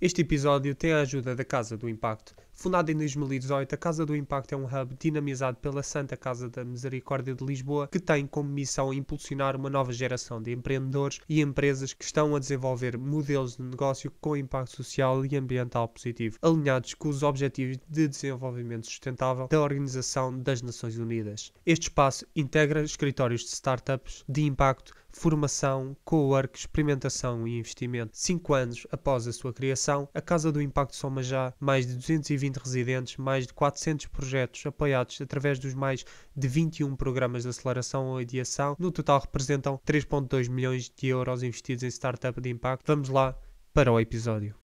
Este episódio tem a ajuda da Casa do Impacto. Fundada em 2018, a Casa do Impacto é um hub dinamizado pela Santa Casa da Misericórdia de Lisboa, que tem como missão impulsionar uma nova geração de empreendedores e empresas que estão a desenvolver modelos de negócio com impacto social e ambiental positivo, alinhados com os Objetivos de Desenvolvimento Sustentável da Organização das Nações Unidas. Este espaço integra escritórios de startups, de impacto, formação, co-work, experimentação e investimento. 5 anos após a sua criação, a Casa do Impacto soma já mais de 220 residentes, mais de 400 projetos apoiados através dos mais de 21 programas de aceleração ou ideação. No total representam 3,2 milhões de euros investidos em startup de impacto. Vamos lá para o episódio.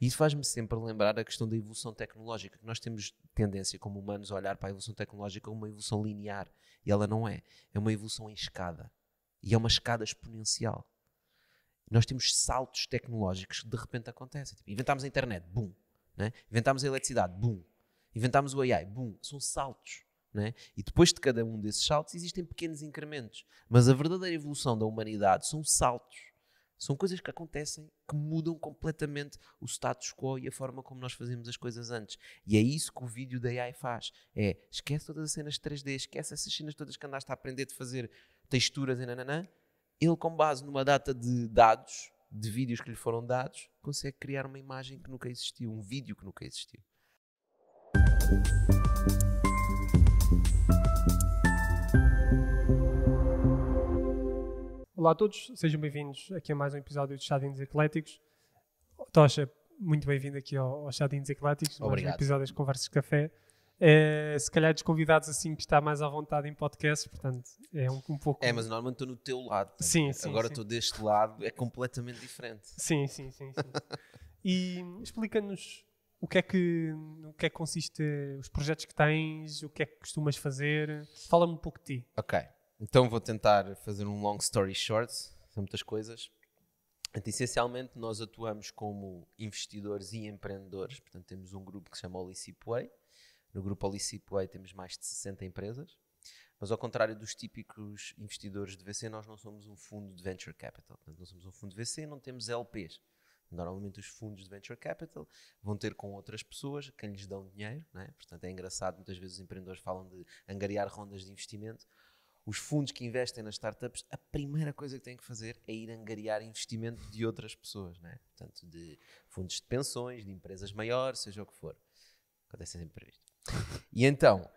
Isso faz-me sempre lembrar a questão da evolução tecnológica, que nós temos tendência como humanos a olhar para a evolução tecnológica como uma evolução linear, e ela não é. É uma evolução em escada, e é uma escada exponencial. Nós temos saltos tecnológicos que de repente acontecem. Tipo, inventámos a internet, boom. Né? Inventámos a eletricidade, boom. Inventámos o AI, boom. São saltos. Né? E depois de cada um desses saltos existem pequenos incrementos. Mas a verdadeira evolução da humanidade são saltos. São coisas que acontecem que mudam completamente o status quo e a forma como nós fazíamos as coisas antes. E é isso que o vídeo da AI faz. Esquece todas as cenas 3D, esquece essas cenas todas que andaste a aprender de fazer texturas e nananã. Ele, com base numa data de dados, de vídeos que lhe foram dados, consegue criar uma imagem que nunca existiu, um vídeo que nunca existiu. Olá a todos, sejam bem-vindos aqui a mais um episódio de Chadinhos Ecléticos. Tocha, muito bem-vindo aqui ao Chadinhos Ecléticos, mais um episódio de Conversas de Café. Se calhar dos convidados assim que está mais à vontade em podcast, portanto é um pouco... Mas normalmente estou no teu lado. Sim, agora estou deste lado, é completamente diferente. Sim. E explica-nos o que é que consiste os projetos que tens, o que é que costumas fazer. Fala-me um pouco de ti. Ok, então vou tentar fazer um long story short, são muitas coisas. Essencialmente nós atuamos como investidores e empreendedores, portanto temos um grupo que se chama Olicip Way. No grupo Olicip Way temos mais de 60 empresas, mas ao contrário dos típicos investidores de VC, nós não somos um fundo de venture capital. Portanto, não somos um fundo de VC, não temos LPs. Normalmente os fundos de venture capital vão ter com outras pessoas quem lhes dão dinheiro, né? Portanto é engraçado, muitas vezes os empreendedores falam de angariar rondas de investimento. Os fundos que investem nas startups, a primeira coisa que têm que fazer é ir angariar investimento de outras pessoas, né? Portanto de fundos de pensões, de empresas maiores, seja o que for. Acontece sempre previsto. E então,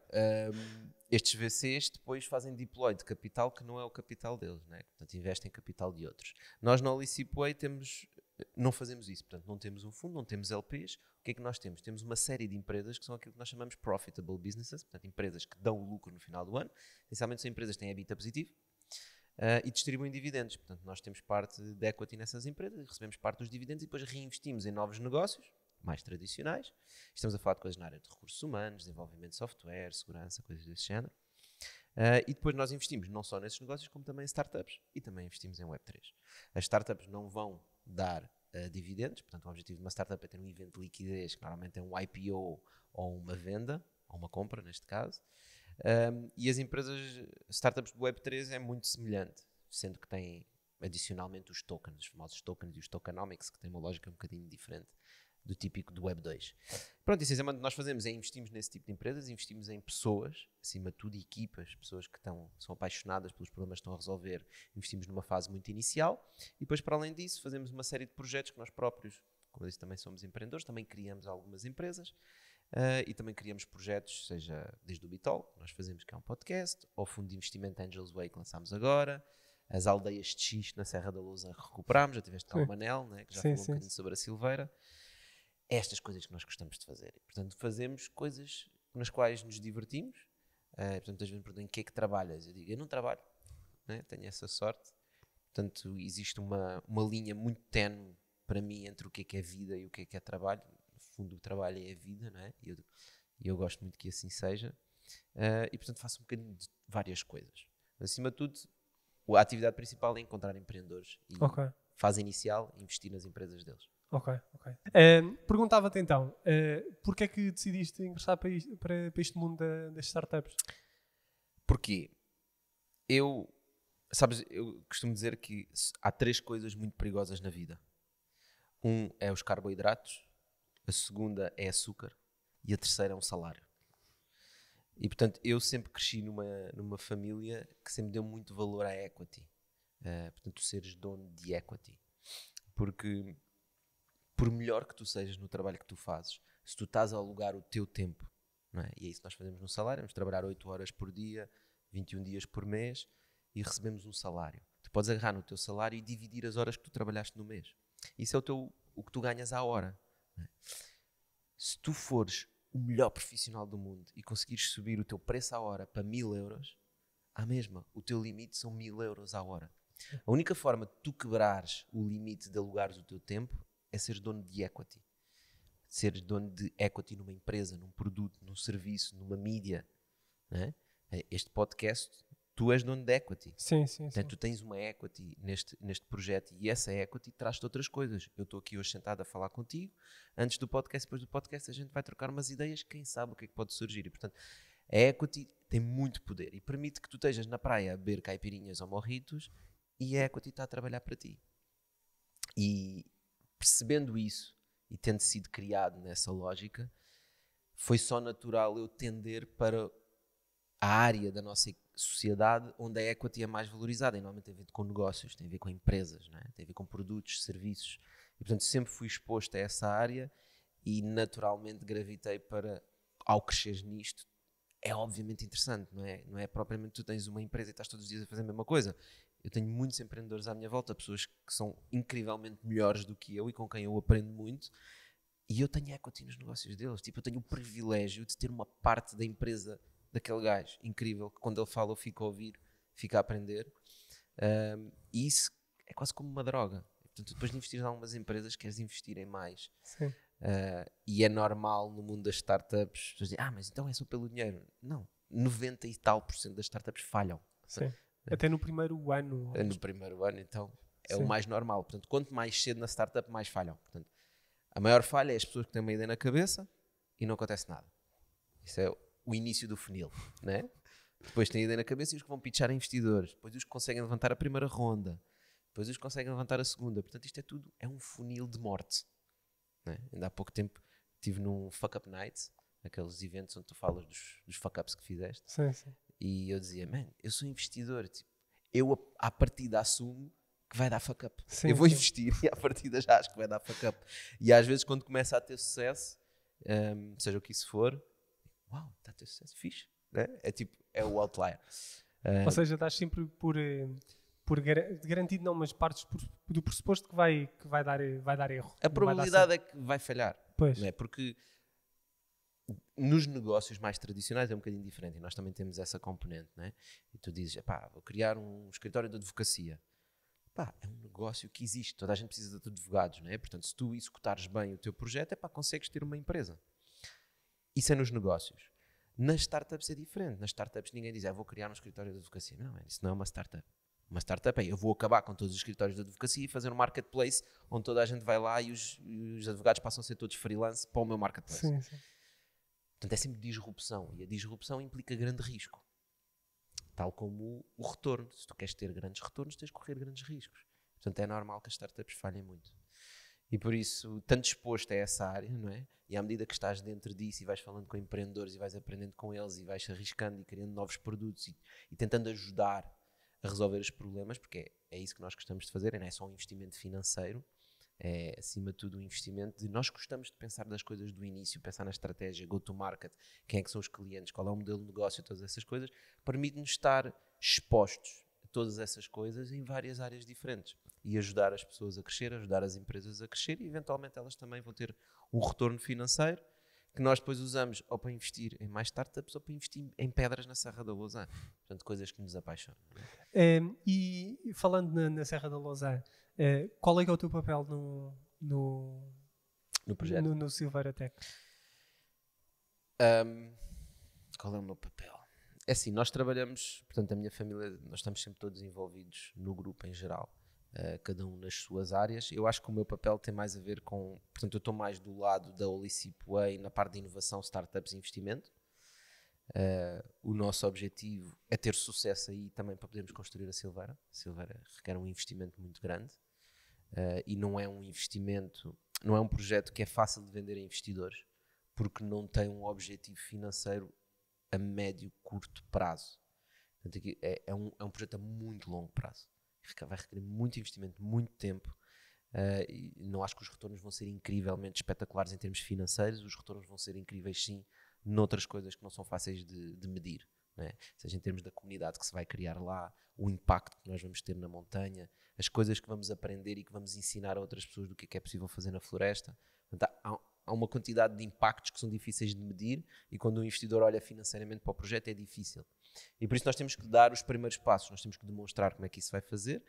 estes VCs depois fazem deploy de capital que não é o capital deles, né? Portanto investem em capital de outros. Nós na Olicip Way não fazemos isso, portanto não temos um fundo, não temos LPs. O que é que nós temos? Temos uma série de empresas que são aquilo que nós chamamos profitable businesses, portanto empresas que dão lucro no final do ano. Essencialmente são empresas que têm EBITDA positivo e distribuem dividendos. Portanto nós temos parte de equity nessas empresas, recebemos parte dos dividendos e depois reinvestimos em novos negócios mais tradicionais. Estamos a falar de coisas na área de recursos humanos, desenvolvimento de software, segurança, coisas desse género. E depois nós investimos não só nesses negócios, como também em startups e também investimos em Web3. As startups não vão dar dividendos, portanto o objetivo de uma startup é ter um evento de liquidez, que normalmente é um IPO ou uma venda, ou uma compra neste caso. E as startups do Web3 é muito semelhante, sendo que têm adicionalmente os tokens, os famosos tokens e os tokenomics, que têm uma lógica um bocadinho diferente do típico do Web 2. Pronto, essencialmente o que nós fazemos é investimos nesse tipo de empresas, investimos em pessoas, acima de tudo equipas, pessoas que são apaixonadas pelos problemas que estão a resolver, investimos numa fase muito inicial e depois, para além disso, fazemos uma série de projetos que nós próprios, como eu disse, também somos empreendedores, também criamos algumas empresas e também criamos projetos, seja desde o Bitol, que nós fazemos, que é um podcast, ou o fundo de investimento Angels Way, que lançámos agora, as aldeias de X na Serra da Lousa recuperámos, já tiveste cá o Manel, né, que já falou um bocadinho sobre a Silveira. Estas coisas que nós gostamos de fazer. E, portanto, fazemos coisas nas quais nos divertimos. Portanto, às vezes me perguntam em que é que trabalhas. Eu digo, eu não trabalho. Né? Tenho essa sorte. Portanto, existe uma linha muito tenue para mim entre o que é vida e o que é trabalho. No fundo, o trabalho é a vida, não é? E eu gosto muito que assim seja. E, portanto, faço um bocadinho de várias coisas. Mas, acima de tudo, a atividade principal é encontrar empreendedores. E fase inicial, investir nas empresas deles. Ok. Perguntava-te então, porquê é que decidiste ingressar para este mundo das startups? Porquê? Eu costumo dizer que há 3 coisas muito perigosas na vida. Um é os carboidratos, a segunda é açúcar e a terceira é um salário. E portanto eu sempre cresci numa família que sempre deu muito valor à equity. Portanto, tu seres dono de equity. Porque por melhor que tu sejas no trabalho que tu fazes, se tu estás a alugar o teu tempo, não é? E é isso que nós fazemos no salário, vamos trabalhar 8 horas por dia, 21 dias por mês e recebemos um salário. Tu podes agarrar no teu salário e dividir as horas que tu trabalhaste no mês. Isso é o que tu ganhas à hora. Não é? Se tu fores o melhor profissional do mundo e conseguires subir o teu preço à hora para 1000 euros, à mesma, o teu limite são 1000 euros à hora. A única forma de tu quebrares o limite de alugares o teu tempo é seres dono de equity. Seres dono de equity numa empresa, num produto, num serviço, numa mídia. Não é? Este podcast, tu és dono de equity. Sim, sim, Portanto, sim. tu tens uma equity neste projeto e essa equity traz-te outras coisas. Eu estou aqui hoje sentado a falar contigo. Antes do podcast, depois do podcast, a gente vai trocar umas ideias. Quem sabe o que é que pode surgir. E, portanto, a equity tem muito poder e permite que tu estejas na praia a beber caipirinhas ou morritos e a equity está a trabalhar para ti. E percebendo isso e tendo sido criado nessa lógica, foi só natural eu tender para a área da nossa sociedade onde a equity é mais valorizada. E normalmente tem a ver com negócios, tem a ver com empresas, não é? Tem a ver com produtos, serviços. E portanto sempre fui exposto a essa área e naturalmente gravitei para, ao cresceres nisto, é obviamente interessante, não é? Não é propriamente tu tens uma empresa e estás todos os dias a fazer a mesma coisa. Eu tenho muitos empreendedores à minha volta, pessoas que são incrivelmente melhores do que eu e com quem eu aprendo muito, e eu tenho equity nos negócios deles. Tipo, eu tenho o privilégio de ter uma parte da empresa daquele gajo incrível, que quando ele fala eu fico a ouvir, fico a aprender. E isso é quase como uma droga. Portanto, depois de investir em algumas empresas, queres investir em mais. Sim. E é normal no mundo das startups, as pessoas dizem, mas então é só pelo dinheiro. Não, 90 e tal % das startups falham. Sim. Até no primeiro ano. No primeiro ano, então, é Sim. o mais normal. Portanto, quanto mais cedo na startup, mais falham. Portanto, a maior falha é as pessoas que têm uma ideia na cabeça e não acontece nada. Isso é o início do funil, né? Depois têm a ideia na cabeça e os que vão pitchar a investidores. Depois os que conseguem levantar a primeira ronda. Depois os que conseguem levantar a segunda. Portanto, isto é tudo, é um funil de morte. Né? Ainda há pouco tempo estive num Fuck Up Night, aqueles eventos onde tu falas dos fuck-ups que fizeste. Sim, sim. E eu dizia, eu sou investidor. Tipo, eu à partida assumo que vai dar fuck-up. Sim, eu vou sim. investir e à partida já acho que vai dar fuck-up. E às vezes quando começa a ter sucesso, seja o que isso for, uau, está a ter sucesso, fixe. Né? É tipo, é o outlier. Ou seja, estás sempre por garantido, não, mas partes do pressuposto que vai dar erro. A Não vai dar probabilidade certo. é que vai falhar. Pois. Não é? Porque nos negócios mais tradicionais é um bocadinho diferente e nós também temos essa componente, não é? E tu dizes, vou criar um escritório de advocacia. É um negócio que existe, toda a gente precisa de advogados, não é? Portanto, se tu executares bem o teu projeto, consegues ter uma empresa. Isso é nos negócios. Nas startups é diferente. Nas startups ninguém diz, vou criar um escritório de advocacia. Não, isso não é uma startup. Uma startup eu vou acabar com todos os escritórios de advocacia e fazer um marketplace onde toda a gente vai lá e os advogados passam a ser todos freelance para o meu marketplace. Sim, sim. Portanto, é sempre disrupção. E a disrupção implica grande risco. Tal como o retorno. Se tu queres ter grandes retornos, tens de correr grandes riscos. Portanto, é normal que as startups falhem muito. E por isso, tanto exposto a essa área, não é? E à medida que estás dentro disso e vais falando com empreendedores e vais aprendendo com eles e vais arriscando e criando novos produtos e tentando ajudar a resolver os problemas, porque é isso que nós gostamos de fazer, não é só um investimento financeiro, é acima de tudo um investimento de nós gostamos de pensar das coisas do início, pensar na estratégia, go to market, quem é que são os clientes, qual é o modelo de negócio, todas essas coisas, permite-nos estar expostos a todas essas coisas em várias áreas diferentes e ajudar as pessoas a crescer, ajudar as empresas a crescer e eventualmente elas também vão ter um retorno financeiro que nós depois usamos ou para investir em mais startups ou para investir em pedras na Serra da Lousã. Portanto, coisas que nos apaixonam. E falando na Serra da Lousã, qual é que é o teu papel No projeto? no Silveira Tech? Qual é o meu papel? É assim, nós trabalhamos, portanto a minha família, nós estamos sempre todos envolvidos no grupo em geral, cada um nas suas áreas. Eu acho que o meu papel tem mais a ver com, portanto eu estou mais do lado da Olicip Way na parte de inovação, startups e investimento. O nosso objetivo é ter sucesso aí também para podermos construir a Silveira. A Silveira requer um investimento muito grande. e não é um investimento, não é um projeto que é fácil de vender a investidores, porque não tem um objetivo financeiro a médio, curto prazo. Portanto, aqui é um projeto a muito longo prazo. Vai requerer muito investimento, muito tempo. E não acho que os retornos vão ser incrivelmente espetaculares em termos financeiros. Os retornos vão ser incríveis, sim, noutras coisas que não são fáceis de medir. Não é? Seja em termos da comunidade que se vai criar lá, o impacto que nós vamos ter na montanha, as coisas que vamos aprender e que vamos ensinar a outras pessoas do que é possível fazer na floresta. Portanto, há uma quantidade de impactos que são difíceis de medir, e quando um investidor olha financeiramente para o projeto é difícil. E por isso nós temos que dar os primeiros passos, nós temos que demonstrar como é que isso vai fazer,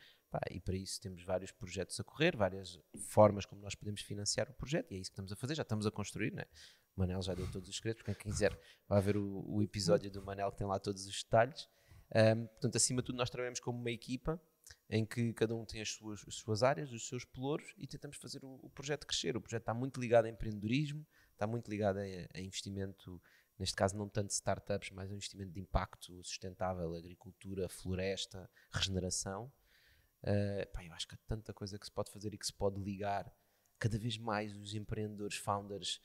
e para isso temos vários projetos a correr, várias formas como nós podemos financiar o projeto, e é isso que estamos a fazer, já estamos a construir, né? O Manel já deu todos os segredos, porque quem quiser vai ver o episódio do Manel que tem lá todos os detalhes. Portanto, acima de tudo, nós trabalhamos como uma equipa em que cada um tem as suas áreas, os seus pelouros, e tentamos fazer o projeto crescer. O projeto está muito ligado a empreendedorismo, está muito ligado a investimento, neste caso não tanto startups, mas um investimento de impacto sustentável, agricultura, floresta, regeneração. Eu acho que há tanta coisa que se pode fazer e que se pode ligar. Cada vez mais os empreendedores, founders,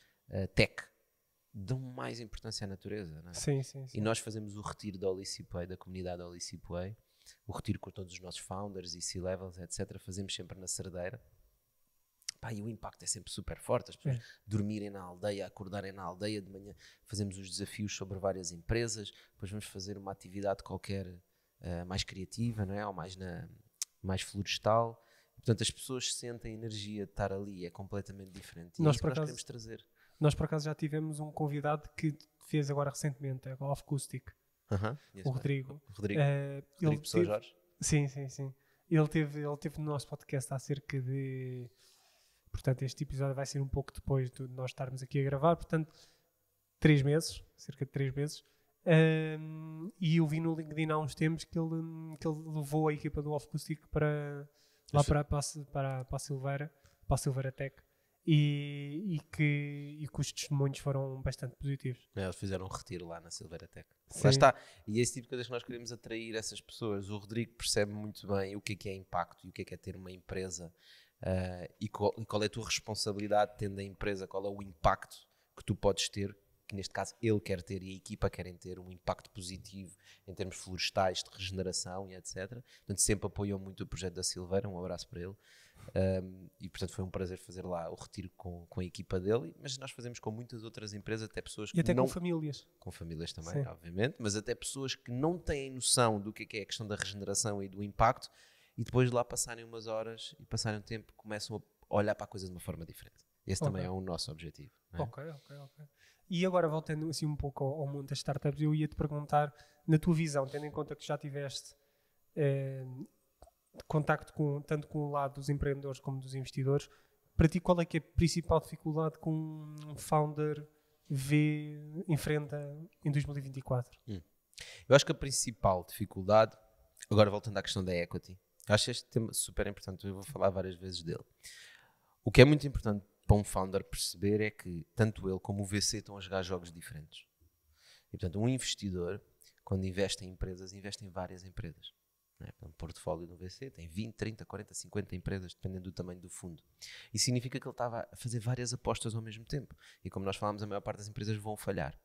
tech, dão mais importância à natureza, não é? Sim, sim, sim. E nós fazemos o retiro da Olicipay, da comunidade Olicipay, o retiro com todos os nossos founders e C-levels, etc. Fazemos sempre na Cerdeira. E o impacto é sempre super forte. As pessoas dormirem na aldeia, acordarem na aldeia de manhã. Fazemos os desafios sobre várias empresas. Depois vamos fazer uma atividade qualquer mais criativa, não é? Ou mais florestal. Portanto, as pessoas sentem a energia de estar ali. É completamente diferente. E é isso que nós queremos trazer. Nós, por acaso, já tivemos um convidado que fez agora recentemente, a Golf Acoustic. O Rodrigo. Rodrigo Pessoa Jorge. Sim. Ele teve no nosso podcast há cerca de... Portanto, este episódio vai ser um pouco depois de nós estarmos aqui a gravar. Portanto, cerca de 3 meses. E eu vi no LinkedIn há uns tempos que ele levou a equipa do Golf Acoustic para a Silveira, para a Silveira Tech. E que os testemunhos foram bastante positivos. Eles fizeram um retiro lá na Silveira Tech. Lá está. E é esse tipo de coisas que nós queremos atrair essas pessoas. O Rodrigo percebe muito bem o que é impacto e o que é ter uma empresa, e qual é a tua responsabilidade tendo a empresa, qual é o impacto que tu podes ter, que neste caso ele quer ter e a equipa querem ter um impacto positivo em termos florestais, de regeneração e etc. Portanto, sempre apoiou muito o projeto da Silveira. Um abraço para ele. E portanto foi um prazer fazer lá o retiro com a equipa dele, mas nós fazemos com muitas outras empresas, até pessoas que e até com famílias também, sim, obviamente, mas até pessoas que não têm noção do que é a questão da regeneração e do impacto, e depois de lá passarem umas horas e passarem um tempo, começam a olhar para a coisa de uma forma diferente. Esse também é o nosso objetivo, não é? Ok. E agora, voltando assim um pouco ao mundo das startups, eu ia te perguntar, na tua visão, tendo em conta que já tiveste contacto tanto com o lado dos empreendedores como dos investidores, para ti qual é que é a principal dificuldade que um founder enfrenta em 2024? Eu acho que a principal dificuldade, agora voltando à questão da equity, eu acho este tema super importante, eu vou falar várias vezes dele. O que é muito importante para um founder perceber é que tanto ele como o VC estão a jogar jogos diferentes. E portanto, um investidor, quando investe em empresas, investe em várias empresas. Um portfólio do VC tem 20, 30, 40, 50 empresas, dependendo do tamanho do fundo. Isso significa que ele estava a fazer várias apostas ao mesmo tempo. E como nós falámos, a maior parte das empresas vão falhar.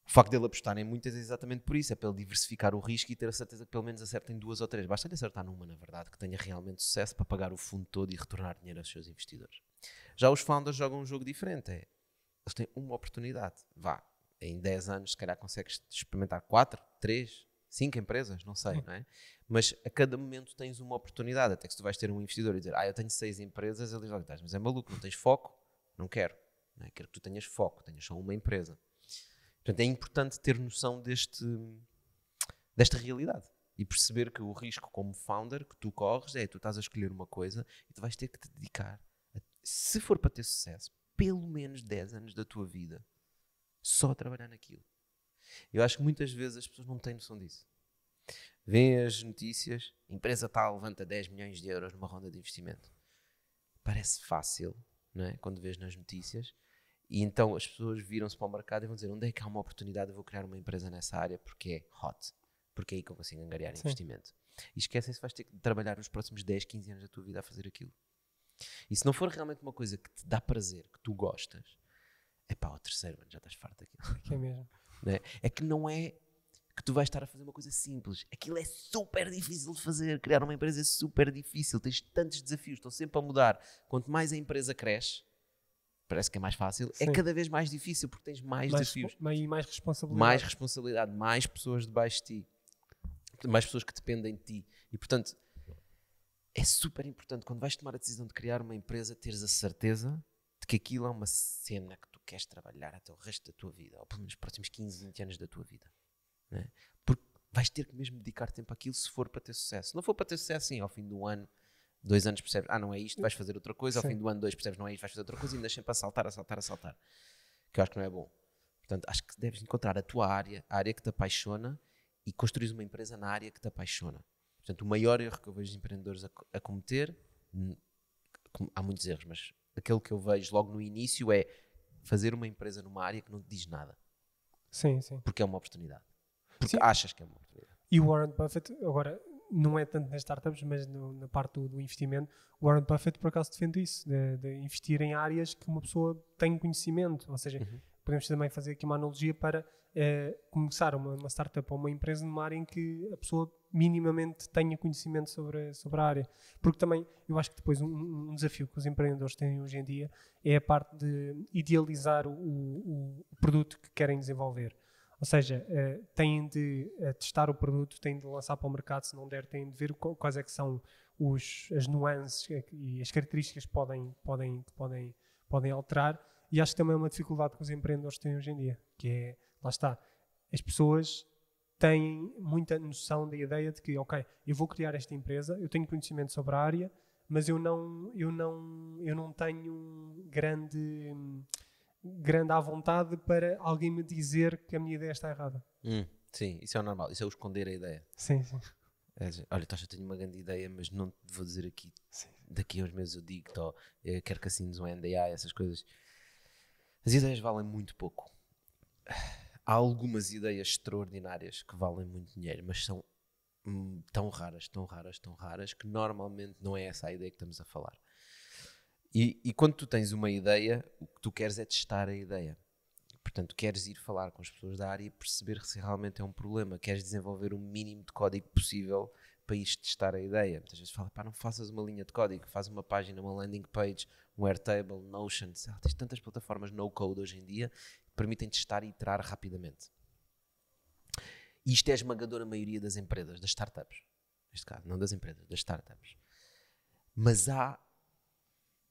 O facto dele apostar em muitas é exatamente por isso. É para ele diversificar o risco e ter a certeza que pelo menos acerta em 2 ou 3. Basta-lhe acertar numa, na verdade, que tenha realmente sucesso para pagar o fundo todo e retornar dinheiro aos seus investidores. Já os founders jogam um jogo diferente. Eles têm uma oportunidade. Em 10 anos, se calhar consegues experimentar 4, 3... 5 empresas, não sei, não é? Mas a cada momento tens uma oportunidade, até que se tu vais ter um investidor e dizer, eu tenho 6 empresas, ele diz, mas é maluco, não tens foco? Não quero. Não é? Quero que tu tenhas foco, tenhas só uma empresa. Portanto, é importante ter noção desta realidade e perceber que o risco como founder que tu corres tu estás a escolher uma coisa e tu vais ter que te dedicar, se for para ter sucesso, pelo menos 10 anos da tua vida só a trabalhar naquilo. Eu acho que muitas vezes as pessoas não têm noção disso. Vêem as notícias, empresa tal levanta 10 milhões de euros numa ronda de investimento. Parece fácil, não é? Quando vês nas notícias. E então as pessoas viram-se para o mercado e vão dizer, onde é que há uma oportunidade, eu vou criar uma empresa nessa área porque é hot. Porque é aí que eu consigo angariar investimento. e esquecem se vais ter que trabalhar nos próximos 10, 15 anos da tua vida a fazer aquilo. E se não for realmente uma coisa que te dá prazer, que tu gostas, é pá, ao terceiro ano já estás farto daquilo. É que é mesmo. Né? É que não é que tu vais estar a fazer uma coisa simples. Aquilo é super difícil de fazer. Criar uma empresa é super difícil. Tens tantos desafios, estão sempre a mudar. Quanto mais a empresa cresce, parece que é mais fácil, Sim. é cada vez mais difícil porque tens mais desafios. E mais responsabilidade. Mais responsabilidade, mais pessoas debaixo de ti. Mais pessoas que dependem de ti. E, portanto, é super importante quando vais tomar a decisão de criar uma empresa, teres a certeza de que aquilo é uma cena que tu queres trabalhar até o resto da tua vida, ou pelo menos nos próximos 15, 20 anos da tua vida. Né? Porque vais ter que mesmo dedicar tempo àquilo se for para ter sucesso. Se não for para ter sucesso, sim, ao fim do ano, 2 anos percebes, não é isto, vais fazer outra coisa, Sim. ao fim do ano 2 percebes, não é isto, vais fazer outra coisa e andas sempre a saltar. Que eu acho que não é bom. Portanto, acho que deves encontrar a tua área, a área que te apaixona e construir uma empresa na área que te apaixona. Portanto, o maior erro que eu vejo os empreendedores a cometer, há muitos erros, mas aquele que eu vejo logo no início é fazer uma empresa numa área que não te diz nada. Sim, sim. Porque é uma oportunidade. Porque Sim. achas que é uma oportunidade. E o Warren Buffett, agora, não é tanto nas startups, mas na parte do investimento, o Warren Buffett por acaso defende isso, de investir em áreas que uma pessoa tem conhecimento. Ou seja, podemos também fazer aqui uma analogia para começar uma startup ou uma empresa numa área em que a pessoa minimamente tenha conhecimento sobre a área. Porque também, eu acho que depois um desafio que os empreendedores têm hoje em dia é a parte de idealizar o produto que querem desenvolver. Ou seja, têm de testar o produto, têm de lançar para o mercado, se não der, têm de ver quais é que são as nuances e as características que podem alterar. E acho que também é uma dificuldade que os empreendedores têm hoje em dia, que é, lá está, as pessoas têm muita noção da ideia de que, ok, eu vou criar esta empresa, eu tenho conhecimento sobre a área, mas eu não tenho grande à vontade para alguém me dizer que a minha ideia está errada. Sim, isso é o normal. Isso é o esconder a ideia. Sim, sim. É dizer, olha, eu tenho uma grande ideia, mas não te vou dizer aqui. Sim. Daqui a uns meses eu digo-te, eu quero que assines um NDA, essas coisas. As ideias valem muito pouco. Há algumas ideias extraordinárias que valem muito dinheiro, mas são tão raras, que normalmente não é essa a ideia que estamos a falar. E quando tu tens uma ideia, o que tu queres é testar a ideia. Portanto, queres ir falar com as pessoas da área e perceber se realmente é um problema. Queres desenvolver o mínimo de código possível para ires testar a ideia. Muitas vezes fala, não faças uma linha de código, faz uma página, uma landing page, um Airtable, Notion. Tens tantas plataformas no-code hoje em dia que permitem testar e iterar rapidamente. E isto é a esmagadora maioria das empresas, das startups. Neste caso, não das empresas, das startups. Mas há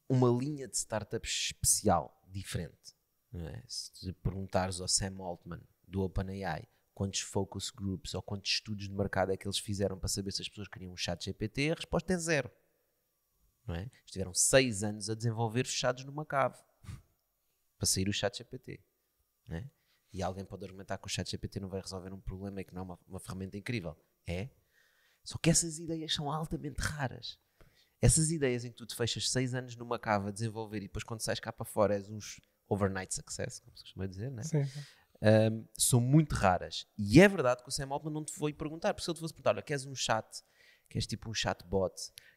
uma linha de startups especial, diferente. Não é? Se perguntares ao Sam Altman do OpenAI quantos focus groups ou quantos estudos de mercado é que eles fizeram para saber se as pessoas queriam um chat GPT, a resposta é 0. Não é? Estiveram 6 anos a desenvolver fechados numa cave para sair o chat GPT. Não é? E alguém pode argumentar que o chat GPT não vai resolver um problema e que não é uma ferramenta incrível. É. Só que essas ideias são altamente raras. Essas ideias em que tu te fechas 6 anos numa cave a desenvolver e depois quando sais cá para fora és uns overnight success, como se costuma dizer, não é? Sim, sim. São muito raras. E é verdade que o Sam Altman não te foi perguntar, porque se ele te fosse perguntar, olha, queres um chat, queres tipo um chatbot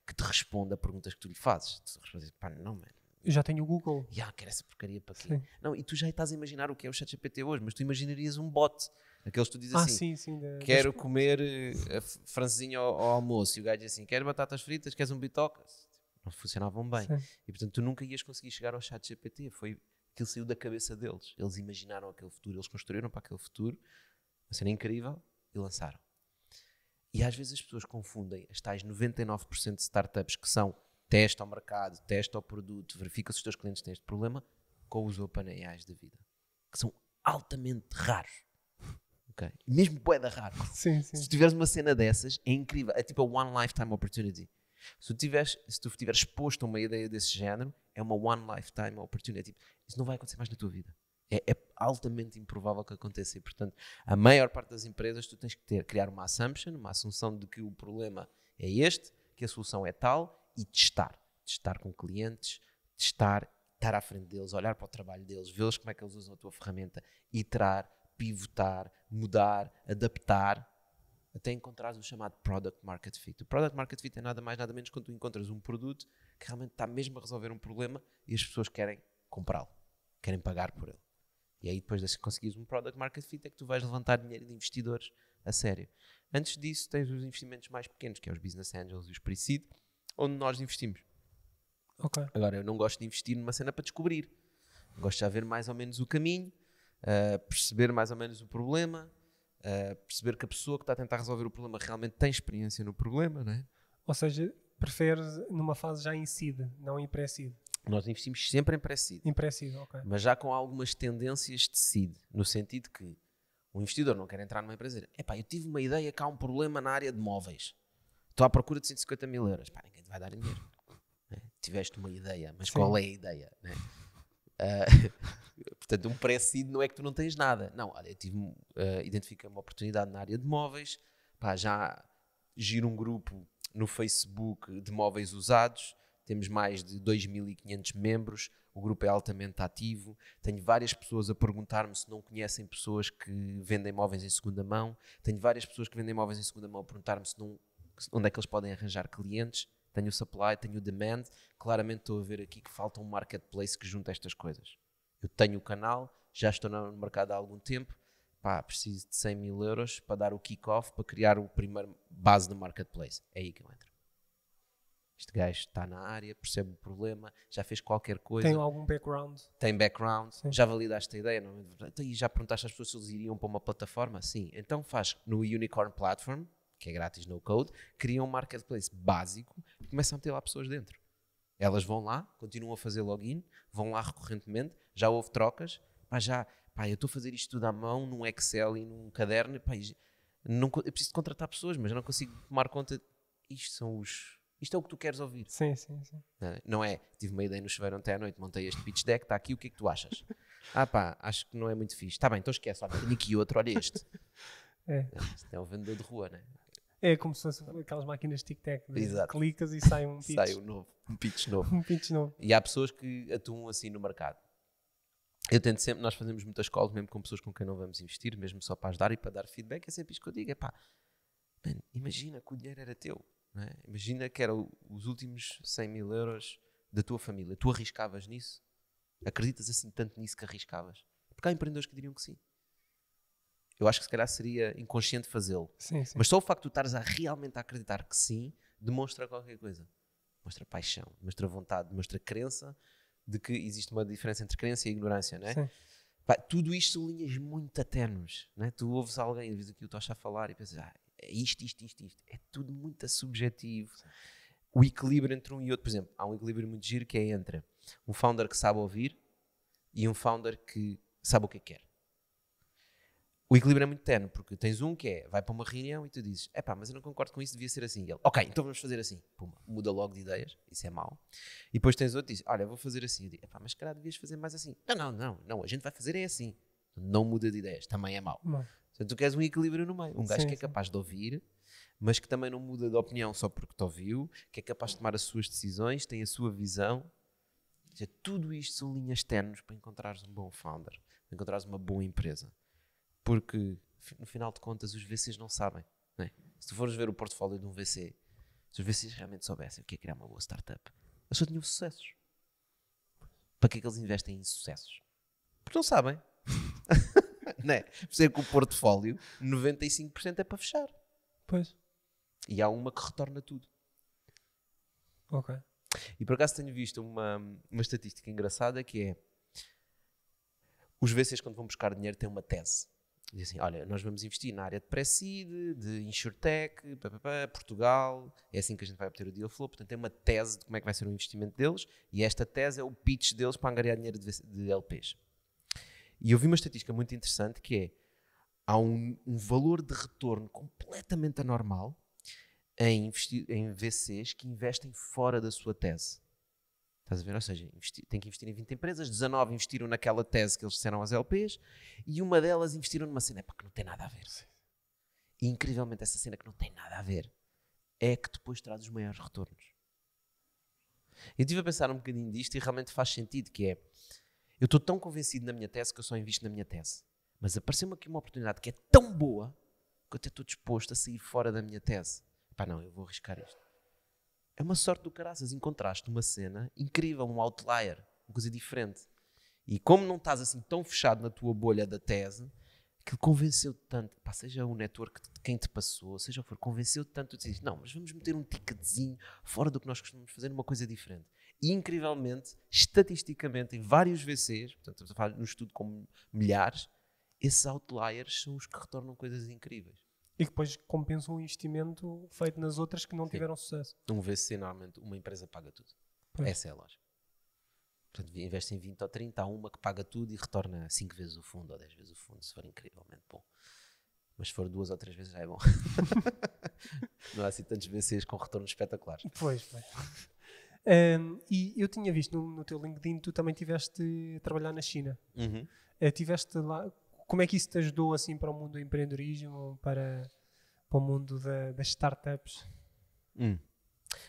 que te responda a perguntas que tu lhe fazes? Tu respondes, não, mano. Eu já tenho o Google. Quero essa porcaria para quê? Sim. Não, e tu já estás a imaginar o que é o chat GPT hoje, mas tu imaginarias um bot, aqueles que tu dizes assim, sim, quero comer francesinha ao almoço, e o gajo diz assim, quero batatas fritas, queres um bitoca? Não funcionavam bem. Sim. E portanto tu nunca ias conseguir chegar ao chat GPT, aquilo saiu da cabeça deles. Eles imaginaram aquele futuro, eles construíram para aquele futuro, uma cena incrível, e lançaram. E às vezes as pessoas confundem as tais 99% de startups que são testa ao mercado, testa ao produto, verifica se os teus clientes têm este problema, com os OpenAIs da vida, que são altamente raros. Okay? Mesmo bué da raro. Sim. Se tiveres uma cena dessas, é incrível. É tipo a one lifetime opportunity. Se tu estiveres exposto a uma ideia desse género, é uma one lifetime opportunity. Isso não vai acontecer mais na tua vida. É altamente improvável que aconteça. E, portanto, a maior parte das empresas tu tens que criar uma assumption, uma assunção de que o problema é este, que a solução é tal, e testar. Testar com clientes, estar à frente deles, olhar para o trabalho deles, vê-los como é que eles usam a tua ferramenta, iterar, pivotar, mudar, adaptar. até encontrares o chamado Product Market Fit. O Product Market Fit é nada mais, nada menos quando tu encontras um produto que realmente está mesmo a resolver um problema e as pessoas querem comprá-lo, querem pagar por ele. E aí depois de conseguires um Product Market Fit é que tu vais levantar dinheiro de investidores a sério. Antes disso tens os investimentos mais pequenos, que é os Business Angels e os Pre-Seed, onde nós investimos. Ok. Agora, eu não gosto de investir numa cena para descobrir. Gosto de já ver mais ou menos o caminho, perceber mais ou menos o problema, perceber que a pessoa que está a tentar resolver o problema realmente tem experiência no problema, não é? Ou seja, preferes numa fase já em seed, não em pré-seed. Nós investimos sempre em pré-seed, Em pré-seed, ok. mas já com algumas tendências de seed, no sentido que o investidor não quer entrar numa empresa e dizer, epá, eu tive uma ideia que há um problema na área de móveis, estou à procura de 150 mil euros, pá, ninguém te vai dar dinheiro. Né? Tiveste uma ideia, mas Sim. qual é a ideia? Né? Portanto, um pré-seed não é que tu não tens nada. Não, olha, eu identifiquei uma oportunidade na área de móveis, pá, já giro um grupo no Facebook de móveis usados, temos mais de 2.500 membros, o grupo é altamente ativo, tenho várias pessoas a perguntar-me se não conhecem pessoas que vendem móveis em segunda mão, tenho várias pessoas que vendem móveis em segunda mão a perguntar-me onde é que eles podem arranjar clientes, tenho o supply, tenho o demand, claramente estou a ver aqui que falta um marketplace que junta estas coisas. Eu tenho o canal, já estou no mercado há algum tempo, pá, preciso de 100 mil euros para dar o kick-off, para criar o primeiro base do marketplace. É aí que eu entro. Este gajo está na área, percebe o problema, já fez qualquer coisa. Tem algum background? Tem background, Sim. já validaste a ideia. Não? E já perguntaste às pessoas se eles iriam para uma plataforma? Sim. Então faz no Unicorn Platform, que é grátis no code, cria um marketplace básico e começam a ter lá pessoas dentro. Elas vão lá, continuam a fazer login, vão lá recorrentemente, já houve trocas, eu estou a fazer isto tudo à mão, num Excel e num caderno, eu preciso de contratar pessoas, mas eu não consigo tomar conta. Isto é o que tu queres ouvir. Sim, sim, sim. Não é, tive uma ideia no chuveiro ontem à noite, montei este pitch deck, está aqui, o que é que tu achas? Acho que não é muito fixe. Está bem, então esquece, olha, tenho aqui outro, olha este. Isto é um vendedor de rua, não é? É como se fosse aquelas máquinas de tic-tac. Exato. Clicas e sai um pitch. Sai um pitch novo. Um pitch novo. E há pessoas que atuam assim no mercado. Eu tento sempre, nós fazemos muitas calls, mesmo com pessoas com quem não vamos investir, mesmo só para ajudar e para dar feedback, é sempre isto que eu digo, imagina que o dinheiro era teu, não é? Imagina que eram os últimos 100 mil euros da tua família, tu arriscavas nisso? Acreditas assim tanto nisso que arriscavas? Porque há empreendedores que diriam que sim. Eu acho que se calhar seria inconsciente fazê-lo. Sim, sim. Mas só o facto de tu estares realmente a acreditar que sim, demonstra qualquer coisa. Demonstra paixão, demonstra vontade, demonstra crença de que existe uma diferença entre crença e ignorância, não é? Sim. Tudo isto são linhas muito tenues, não é? Tu ouves alguém, vezes aqui o Tocha a falar e pensas, é isto. É tudo muito subjetivo. O equilíbrio entre um e outro, por exemplo, há um equilíbrio muito giro que é entre um founder que sabe ouvir e um founder que sabe o que quer. O equilíbrio é muito tenue, porque tens um que vai para uma reunião e tu dizes, mas eu não concordo com isso, devia ser assim. E ele, ok, então vamos fazer assim. Puma, muda logo de ideias, isso é mau. E depois tens outro que diz, olha, eu vou fazer assim. Eu digo, mas se calhar devias fazer mais assim. Não, a gente vai fazer assim. Não muda de ideias, também é mau. Não. Portanto, tu queres um equilíbrio no meio. Um gajo que é Sim. capaz de ouvir, mas que também não muda de opinião só porque te ouviu, que é capaz de tomar as suas decisões, tem a sua visão. Ou seja, tudo isto são linhas tenues para encontrares um bom founder, para encontrares uma boa empresa. Porque, no final de contas, os VCs não sabem. Não é? Se tu fores ver o portfólio de um VC, se os VCs realmente soubessem o que é criar uma boa startup, eles só tinham sucessos. Para que é que eles investem em sucessos? Porque não sabem. Não é? Por ser que o portfólio, 95% é para fechar. Pois. E há uma que retorna tudo. Ok. E por acaso tenho visto uma estatística engraçada que é os VCs quando vão buscar dinheiro têm uma tese. Dizem assim, olha, nós vamos investir na área de pré-seed, de insurtech, Portugal, é assim que a gente vai obter o deal flow, portanto tem uma tese de como é que vai ser o investimento deles e esta tese é o pitch deles para angariar dinheiro de LPs. E eu vi uma estatística muito interessante que é, há um valor de retorno completamente anormal em VCs que investem fora da sua tese. Estás a ver? Ou seja, tem que investir em 20 empresas, 19 investiram naquela tese que eles disseram aos LPs e uma delas investiram numa cena que não tem nada a ver. E incrivelmente essa cena que não tem nada a ver é que depois traz os maiores retornos. Eu estive a pensar um bocadinho disto e realmente faz sentido, que é, eu estou tão convencido na minha tese que eu só invisto na minha tese. Mas apareceu-me aqui uma oportunidade que é tão boa que eu até estou disposto a sair fora da minha tese. Pá, não, eu vou arriscar isto. É uma sorte do caraças, encontraste uma cena incrível, um outlier, uma coisa diferente. E como não estás assim tão fechado na tua bolha da tese, aquilo convenceu-te tanto, pá, seja o network de quem te passou, seja o que for, convenceu-te tanto, tu dizes, não, mas vamos meter um ticketzinho fora do que nós costumamos fazer, numa coisa diferente. E incrivelmente, estatisticamente, em vários VCs, portanto, estamos a falar num estudo com milhares, esses outliers são os que retornam coisas incríveis. E que depois compensam o investimento feito nas outras que não tiveram sucesso. Um VC, normalmente, uma empresa paga tudo. Pois. Essa é a lógica. Portanto, investe em 20 ou 30, há uma que paga tudo e retorna 5 vezes o fundo ou 10 vezes o fundo, se for incrivelmente bom. Mas se for 2 ou 3 vezes já é bom. Não há assim tantos VCs com retornos espetaculares. Pois. E eu tinha visto no teu LinkedIn, tu também estiveste a trabalhar na China. Uhum. Tiveste lá, como é que isso te ajudou assim para o mundo do empreendedorismo, para o mundo das startups?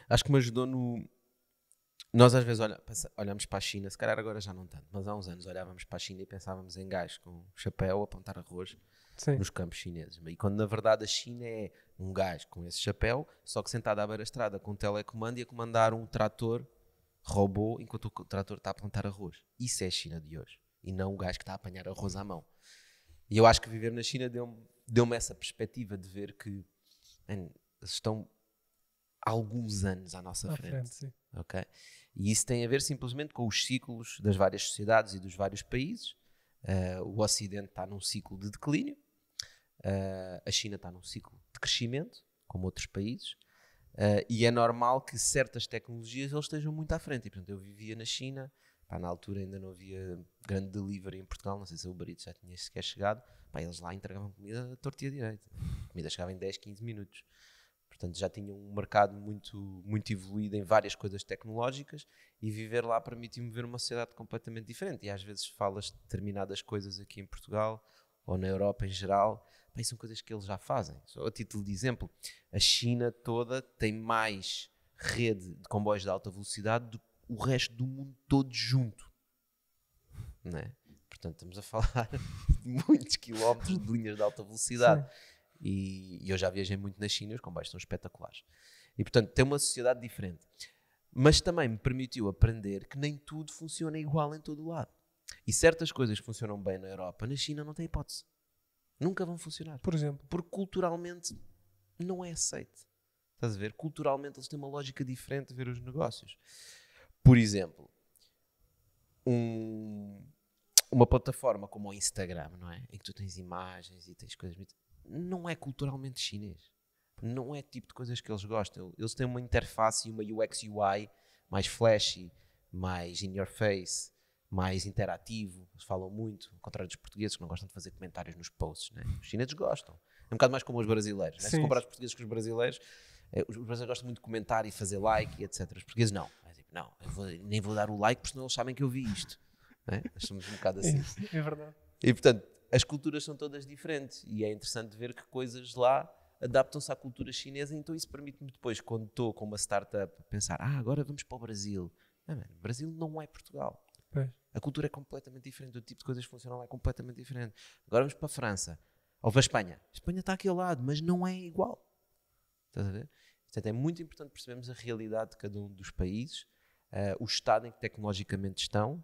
Acho que me ajudou no... Nós às vezes olhamos para a China, se calhar agora já não tanto, mas há uns anos olhávamos para a China e pensávamos em gajos com chapéu a plantar arroz nos campos chineses. E quando na verdade a China é um gajo com esse chapéu, só que sentado à beira-estrada com um telecomando e a comandar um trator robô enquanto o trator está a plantar arroz. Isso é a China de hoje. E não o gajo que está a apanhar arroz à mão. E eu acho que viver na China deu-me essa perspectiva de ver que eles estão há alguns anos à nossa frente. Sim. Okay? E isso tem a ver simplesmente com os ciclos das várias sociedades e dos vários países. O Ocidente está num ciclo de declínio, a China está num ciclo de crescimento, como outros países, e é normal que certas tecnologias eles estejam muito à frente. E, portanto, eu vivia na China, na altura ainda não havia grande delivery em Portugal, não sei se o Uber Eats já tinha sequer chegado, eles lá entregavam comida à torta e à direita. A comida chegava em 10, 15 minutos. Portanto, já tinham um mercado muito, muito evoluído em várias coisas tecnológicas e viver lá permitiu-me ver uma sociedade completamente diferente. E às vezes falas determinadas coisas aqui em Portugal ou na Europa em geral, são coisas que eles já fazem. Só a título de exemplo, a China toda tem mais rede de comboios de alta velocidade do que o resto do mundo todo junto. Não é? Portanto, estamos a falar de muitos quilómetros de linhas de alta velocidade. Sim. E eu já viajei muito na China, os comboios são espetaculares. E, portanto, tem uma sociedade diferente. Mas também me permitiu aprender que nem tudo funciona igual em todo o lado. E certas coisas que funcionam bem na Europa, na China não tem hipótese. Nunca vão funcionar. Por exemplo? Porque culturalmente não é aceito. Estás a ver? Culturalmente eles têm uma lógica diferente de ver os negócios. Por exemplo, uma plataforma como o Instagram, não é? Em que tu tens imagens e tens coisas... Não é culturalmente chinês. Não é o tipo de coisas que eles gostam. Eles têm uma interface e uma UX UI mais flashy, mais in your face, mais interativo. Eles falam muito, ao contrário dos portugueses que não gostam de fazer comentários nos posts. Né? Os chineses gostam. É um bocado mais como os brasileiros. Né? Se comparar os portugueses com os brasileiros gostam muito de comentar e fazer like e etc. Os portugueses não. Não, nem vou dar o like porque senão eles sabem que eu vi isto. Né? Nós somos um bocado assim. É verdade. E portanto, as culturas são todas diferentes e é interessante ver que coisas lá adaptam-se à cultura chinesa, então isso permite-me depois, quando estou com uma startup, pensar, agora vamos para o Brasil. O Brasil não é Portugal. Pois. A cultura é completamente diferente, o tipo de coisas que funcionam lá é completamente diferente. Agora vamos para a França, ou para a Espanha. A Espanha está aqui ao lado, mas não é igual. Estás a ver? Portanto, é muito importante percebermos a realidade de cada um dos países, o estado em que tecnologicamente estão,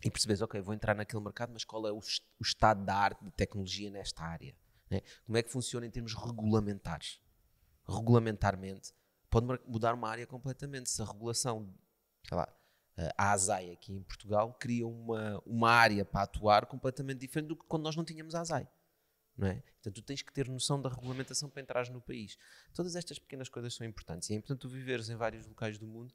e perceberes, ok, vou entrar naquele mercado, mas qual é o estado da arte de tecnologia nesta área? Né? Como é que funciona em termos regulamentares? Regulamentarmente, pode mudar uma área completamente. Se a regulação, sei lá, a ASAI aqui em Portugal, cria uma área para atuar completamente diferente do que quando nós não tínhamos a ASAI. Não é? Portanto, tu tens que ter noção da regulamentação para entrares no país. Todas estas pequenas coisas são importantes. E é importante tu viveres em vários locais do mundo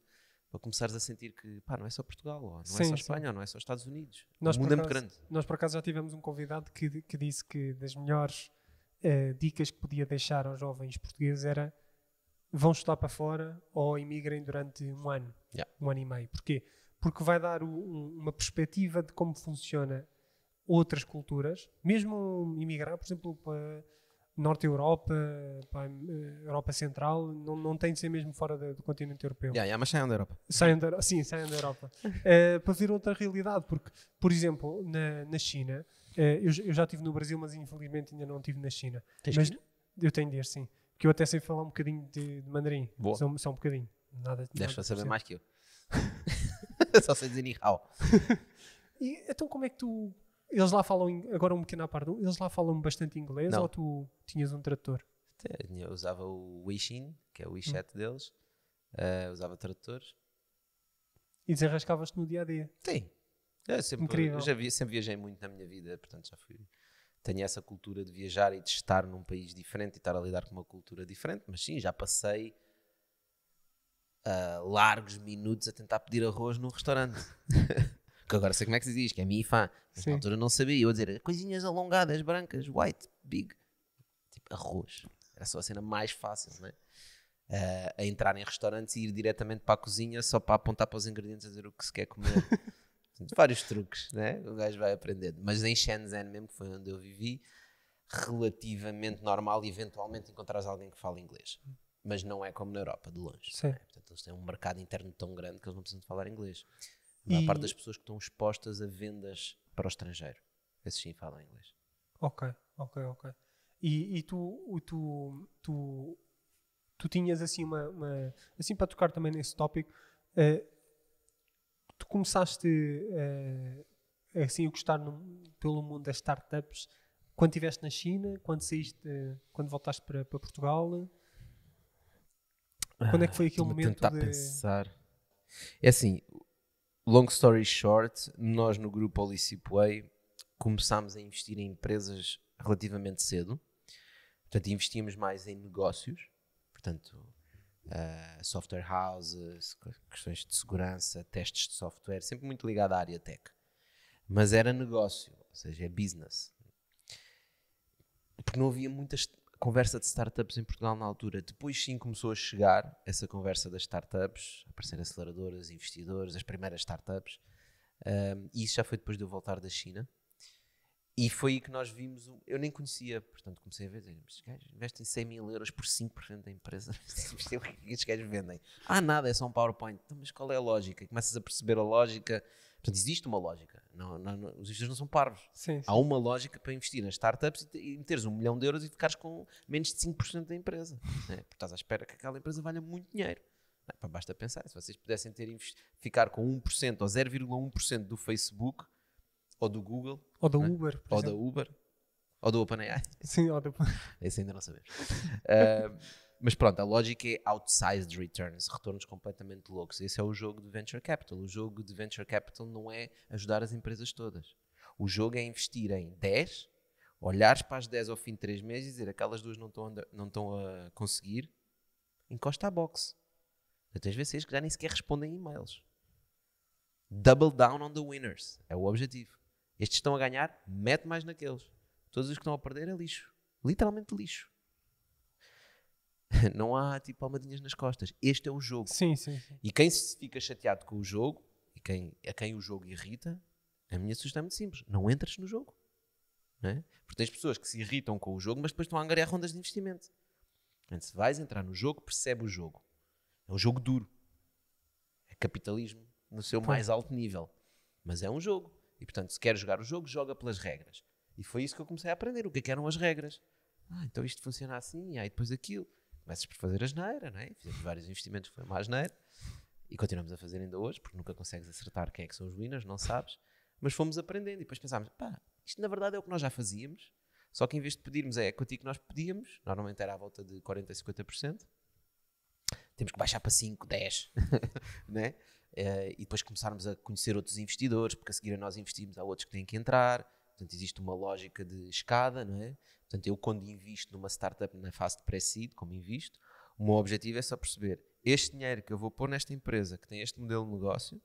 para começares a sentir que não é só Portugal, ou não é só Espanha, ou não é só Estados Unidos. O mundo é muito grande. Nós, por acaso, já tivemos um convidado que disse que das melhores dicas que podia deixar aos jovens portugueses era vão estudar para fora ou emigrem durante um ano, um ano e meio. Porquê? Porque vai dar uma perspectiva de como funciona outras culturas, mesmo emigrar, por exemplo, para Norte Europa, para a Europa Central, não tem de ser mesmo fora do continente europeu. Mas saiam da Europa. Saiam da Europa. Para ver outra realidade, porque, por exemplo, na China, Eu já estive no Brasil, mas infelizmente ainda não estive na China. Mas eu tenho de ir, sim. Porque eu até sei falar um bocadinho de mandarim. Só um bocadinho. Deves saber mais que eu. Só sei dizer ni hao. E então como é que tu... Eles lá falam, agora um pequeno à parte, eles lá falam bastante inglês ou tu tinhas um tradutor? Eu usava o Weixin, que é o WeChat deles. Usava tradutores. E desenrascavas-te no dia-a-dia? Sim. Incrível. Sempre viajei muito na minha vida, portanto tenho essa cultura de viajar e de estar num país diferente e estar a lidar com uma cultura diferente, mas sim, já passei largos minutos a tentar pedir arroz num restaurante. Que agora sei como é que se diz, que é mifá. Mas na altura não sabia, eu a dizer coisinhas alongadas, brancas, white, big. Tipo, arroz. Era só a cena mais fácil, não é? A entrar em restaurantes e ir diretamente para a cozinha só para apontar para os ingredientes a dizer o que se quer comer. Vários truques, né? O gajo vai aprendendo. Mas em Shenzhen mesmo, que foi onde eu vivi, relativamente normal e eventualmente encontrares alguém que fala inglês. Mas não é como na Europa, de longe. Né? Portanto, eles têm um mercado interno tão grande que eles não precisam de falar inglês. A maior parte das pessoas que estão expostas a vendas para o estrangeiro, esses sim falam inglês. Ok. E tu tinhas assim assim para tocar também nesse tópico, tu começaste assim a gostar pelo mundo das startups quando estiveste na China, quando voltaste para Portugal? Quando é que foi aquele momento tentar pensar. É assim, long story short, nós no grupo Olicipway começámos a investir em empresas relativamente cedo. Portanto, investíamos mais em negócios. Portanto, software houses, questões de segurança, testes de software, sempre muito ligado à área tech. Mas era negócio, ou seja, é business. Porque não havia muita conversa de startups em Portugal na altura. Depois sim começou a chegar essa conversa das startups, a aparecer aceleradoras, investidores, as primeiras startups. E isso já foi depois de eu voltar da China. E foi aí que nós vimos, eu nem conhecia, portanto comecei a ver, estes gajos investem 100 mil euros por 5% da empresa, o que estes gajos vendem? Nada, é só um PowerPoint. Então, mas qual é a lógica? E começas a perceber a lógica, portanto existe uma lógica, os investidores não são parvos. Sim. Há uma lógica para investir nas startups e meteres 1 milhão de euros e ficares com menos de 5% da empresa, né? Porque estás à espera que aquela empresa valha muito dinheiro. Basta pensar, se vocês pudessem ficar com 1% ou 0,1% do Facebook, ou do Google, ou da Uber, ou da Uber, ou do OpenAI. Sim, ou da... Esse ainda não sabemos. Mas pronto, a lógica é outsized returns, retornos completamente loucos. Esse é o jogo de Venture Capital. O jogo de Venture Capital não é ajudar as empresas todas. O jogo é investir em 10, olhares para as 10 ao fim de 3 meses e dizer aquelas duas não estão a conseguir, encosta a box. Às vezes que já nem sequer respondem e-mails. Double down on the winners. É o objetivo. Estes estão a ganhar, mete mais naqueles. Todos os que estão a perder é lixo. Literalmente lixo. Não há tipo palmadinhas nas costas. Este é o jogo. Sim. E quem se fica chateado com o jogo, e a quem o jogo irrita, a minha sugestão é muito simples. Não entres no jogo. Não é? Porque tens pessoas que se irritam com o jogo, mas depois estão a angariar rondas de investimento. Portanto, se vais entrar no jogo, percebe o jogo. É um jogo duro. É capitalismo no seu mais alto nível. Mas é um jogo. E, portanto, se quer jogar o jogo, joga pelas regras. E foi isso que eu comecei a aprender. O que eram as regras? Então isto funciona assim, e aí depois aquilo. Começas por fazer asneira, não é? Fizemos vários investimentos que foi uma asneira. E continuamos a fazer ainda hoje, porque nunca consegues acertar quem é que são os winners, não sabes. Mas fomos aprendendo. E depois pensámos, isto na verdade é o que nós já fazíamos. Só que em vez de pedirmos a equity que nós pedíamos, normalmente era à volta de 40% a 50%. Temos que baixar para 5, 10, né? E depois começarmos a conhecer outros investidores, porque a seguir a nós investimos, há outros que têm que entrar. Portanto, existe uma lógica de escada, não é? Portanto, eu quando invisto numa startup na fase de pré-seed, como invisto, o meu objetivo é só perceber este dinheiro que eu vou pôr nesta empresa que tem este modelo de negócio,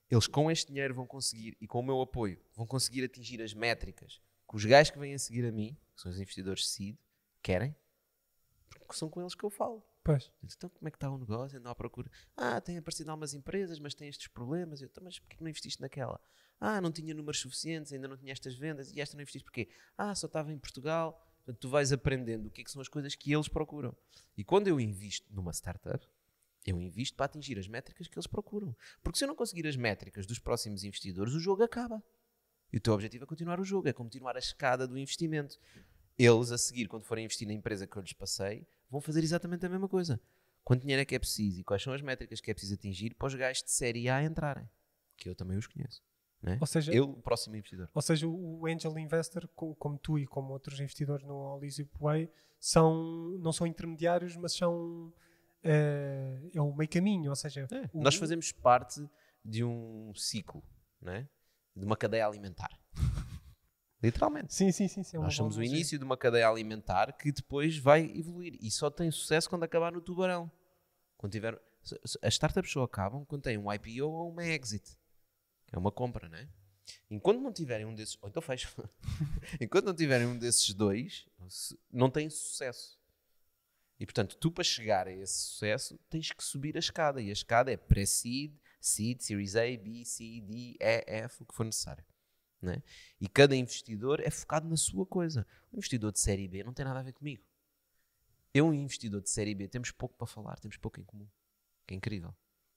eles com este dinheiro vão conseguir, e com o meu apoio, vão conseguir atingir as métricas que os gajos que vêm a seguir a mim, que são os investidores seed, querem, porque são com eles que eu falo. Pois. Então como é que está o negócio? Andam à procura. Tem aparecido algumas empresas, mas têm estes problemas. Mas porquê que não investiste naquela? Não tinha números suficientes, ainda não tinha estas vendas. E esta não investiste porquê? Só estava em Portugal. Portanto, tu vais aprendendo o que são as coisas que eles procuram. E quando eu invisto numa startup, eu invisto para atingir as métricas que eles procuram. Porque se eu não conseguir as métricas dos próximos investidores, o jogo acaba. E o teu objetivo é continuar o jogo, é continuar a escada do investimento. Eles, a seguir, quando forem investir na empresa que eu lhes passei, vão fazer exatamente a mesma coisa. Quanto dinheiro é que é preciso e quais são as métricas que é preciso atingir para os gajos de série A entrarem. Que eu também os conheço. Né? Ou seja, eu, o próximo investidor. Ou seja, o angel investor, como tu e como outros investidores no Holisip Way, não são intermediários, mas são é o meio caminho. Ou seja, nós fazemos parte de um ciclo, né? De uma cadeia alimentar. Literalmente. Sim. Nós somos o início de uma cadeia alimentar que depois vai evoluir. E só tem sucesso quando acabar no tubarão. Quando tiver... As startups só acabam quando têm um IPO ou uma exit. É uma compra, não é? Enquanto não tiverem um desses... Ou então fecho. Enquanto não tiverem um desses dois, não têm sucesso. E, portanto, tu para chegar a esse sucesso, tens que subir a escada. E a escada é pré-seed, seed, Series A, B, C, D, E, F, o que for necessário. Não é? E cada investidor é focado na sua coisa. O investidor de série B não tem nada a ver comigo. Eu e um investidor de série B temos pouco para falar, temos pouco em comum. Que é incrível.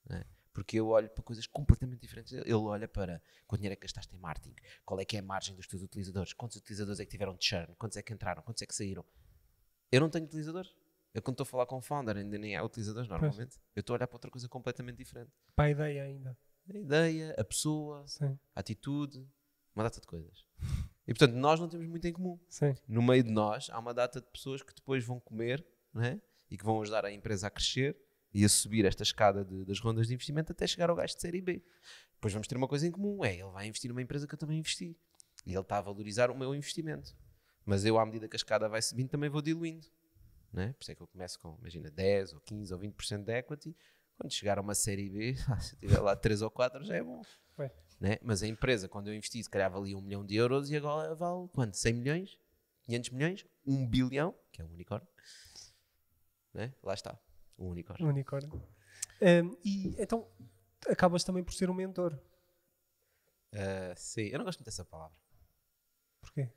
Não é? Porque eu olho para coisas completamente diferentes. Ele olha para quanto dinheiro é que gastaste em marketing, qual é que é a margem dos teus utilizadores, quantos utilizadores é que tiveram de churn, quantos é que entraram, quantos é que saíram. Eu não tenho utilizadores. Eu quando estou a falar com o founder ainda nem há utilizadores normalmente. Pois. Eu estou a olhar para outra coisa completamente diferente. Para a ideia ainda. A ideia, a pessoa, Sim. a atitude, uma data de coisas. E portanto nós não temos muito em comum. Sim. No meio de nós há uma data de pessoas que depois vão comer, não é? E que vão ajudar a empresa a crescer e a subir esta escada das rondas de investimento até chegar ao gajo de série B. Depois vamos ter uma coisa em comum, ele vai investir numa empresa que eu também investi. E ele está a valorizar o meu investimento. Mas eu, à medida que a escada vai subindo, também vou diluindo. Não é? Por isso é que eu começo com, imagina, 10 ou 15 ou 20% de equity. Quando chegar a uma série B, se tiver lá 3 ou 4 já é bom. Não é? Mas a empresa, quando eu investi, se calhar valia 1 milhão de euros e agora vale quanto? 100 milhões? 500 milhões? 1 bilhão? Que é um unicórnio. Não é? Lá está. Um unicórnio. Um unicórnio. E então acabas também por ser um mentor. Sim, eu não gosto muito dessa palavra. Porquê?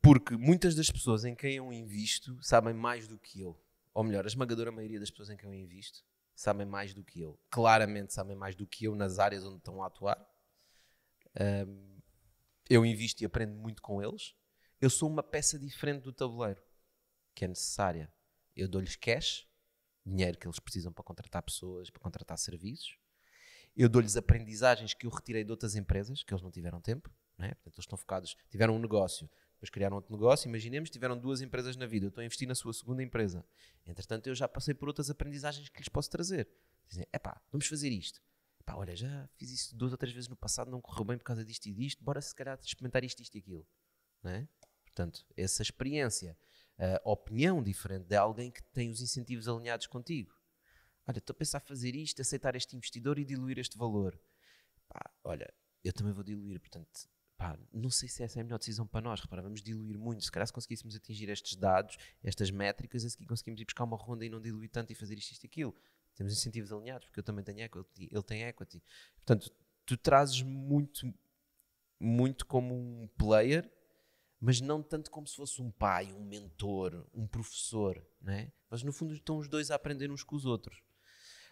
Porque muitas das pessoas em quem eu invisto sabem mais do que eu. Ou melhor, a esmagadora maioria das pessoas em quem eu invisto sabem mais do que eu. Claramente sabem mais do que eu nas áreas onde estão a atuar. Eu invisto e aprendo muito com eles. Eu sou uma peça diferente do tabuleiro, que é necessária. Eu dou-lhes cash, dinheiro que eles precisam para contratar pessoas, para contratar serviços. Eu dou-lhes aprendizagens que eu retirei de outras empresas, que eles não tiveram tempo. Não é? Portanto, eles estão focados, tiveram um negócio, depois criaram outro negócio. Imaginemos, tiveram 2 empresas na vida. Eu estou a investir na sua segunda empresa. Entretanto, eu já passei por outras aprendizagens que lhes posso trazer. Dizem, vamos fazer isto. Olha, já fiz isso 2 ou 3 vezes no passado, não correu bem por causa disto e disto. Bora se calhar experimentar isto e aquilo. Não é? Portanto, essa experiência, a opinião diferente de alguém que tem os incentivos alinhados contigo. Olha, estou a pensar fazer isto, aceitar este investidor e diluir este valor. Olha, eu também vou diluir, portanto, não sei se essa é a melhor decisão para nós. Repara, vamos diluir muito. Se calhar se conseguíssemos atingir estes dados, estas métricas, a seguir conseguimos ir buscar uma ronda e não diluir tanto e fazer isto e aquilo. Temos incentivos alinhados, porque eu também tenho equity, ele tem equity. Portanto, tu trazes muito, muito como um player, mas não tanto como se fosse um pai, um mentor, um professor, não é? Mas no fundo estão os dois a aprender uns com os outros.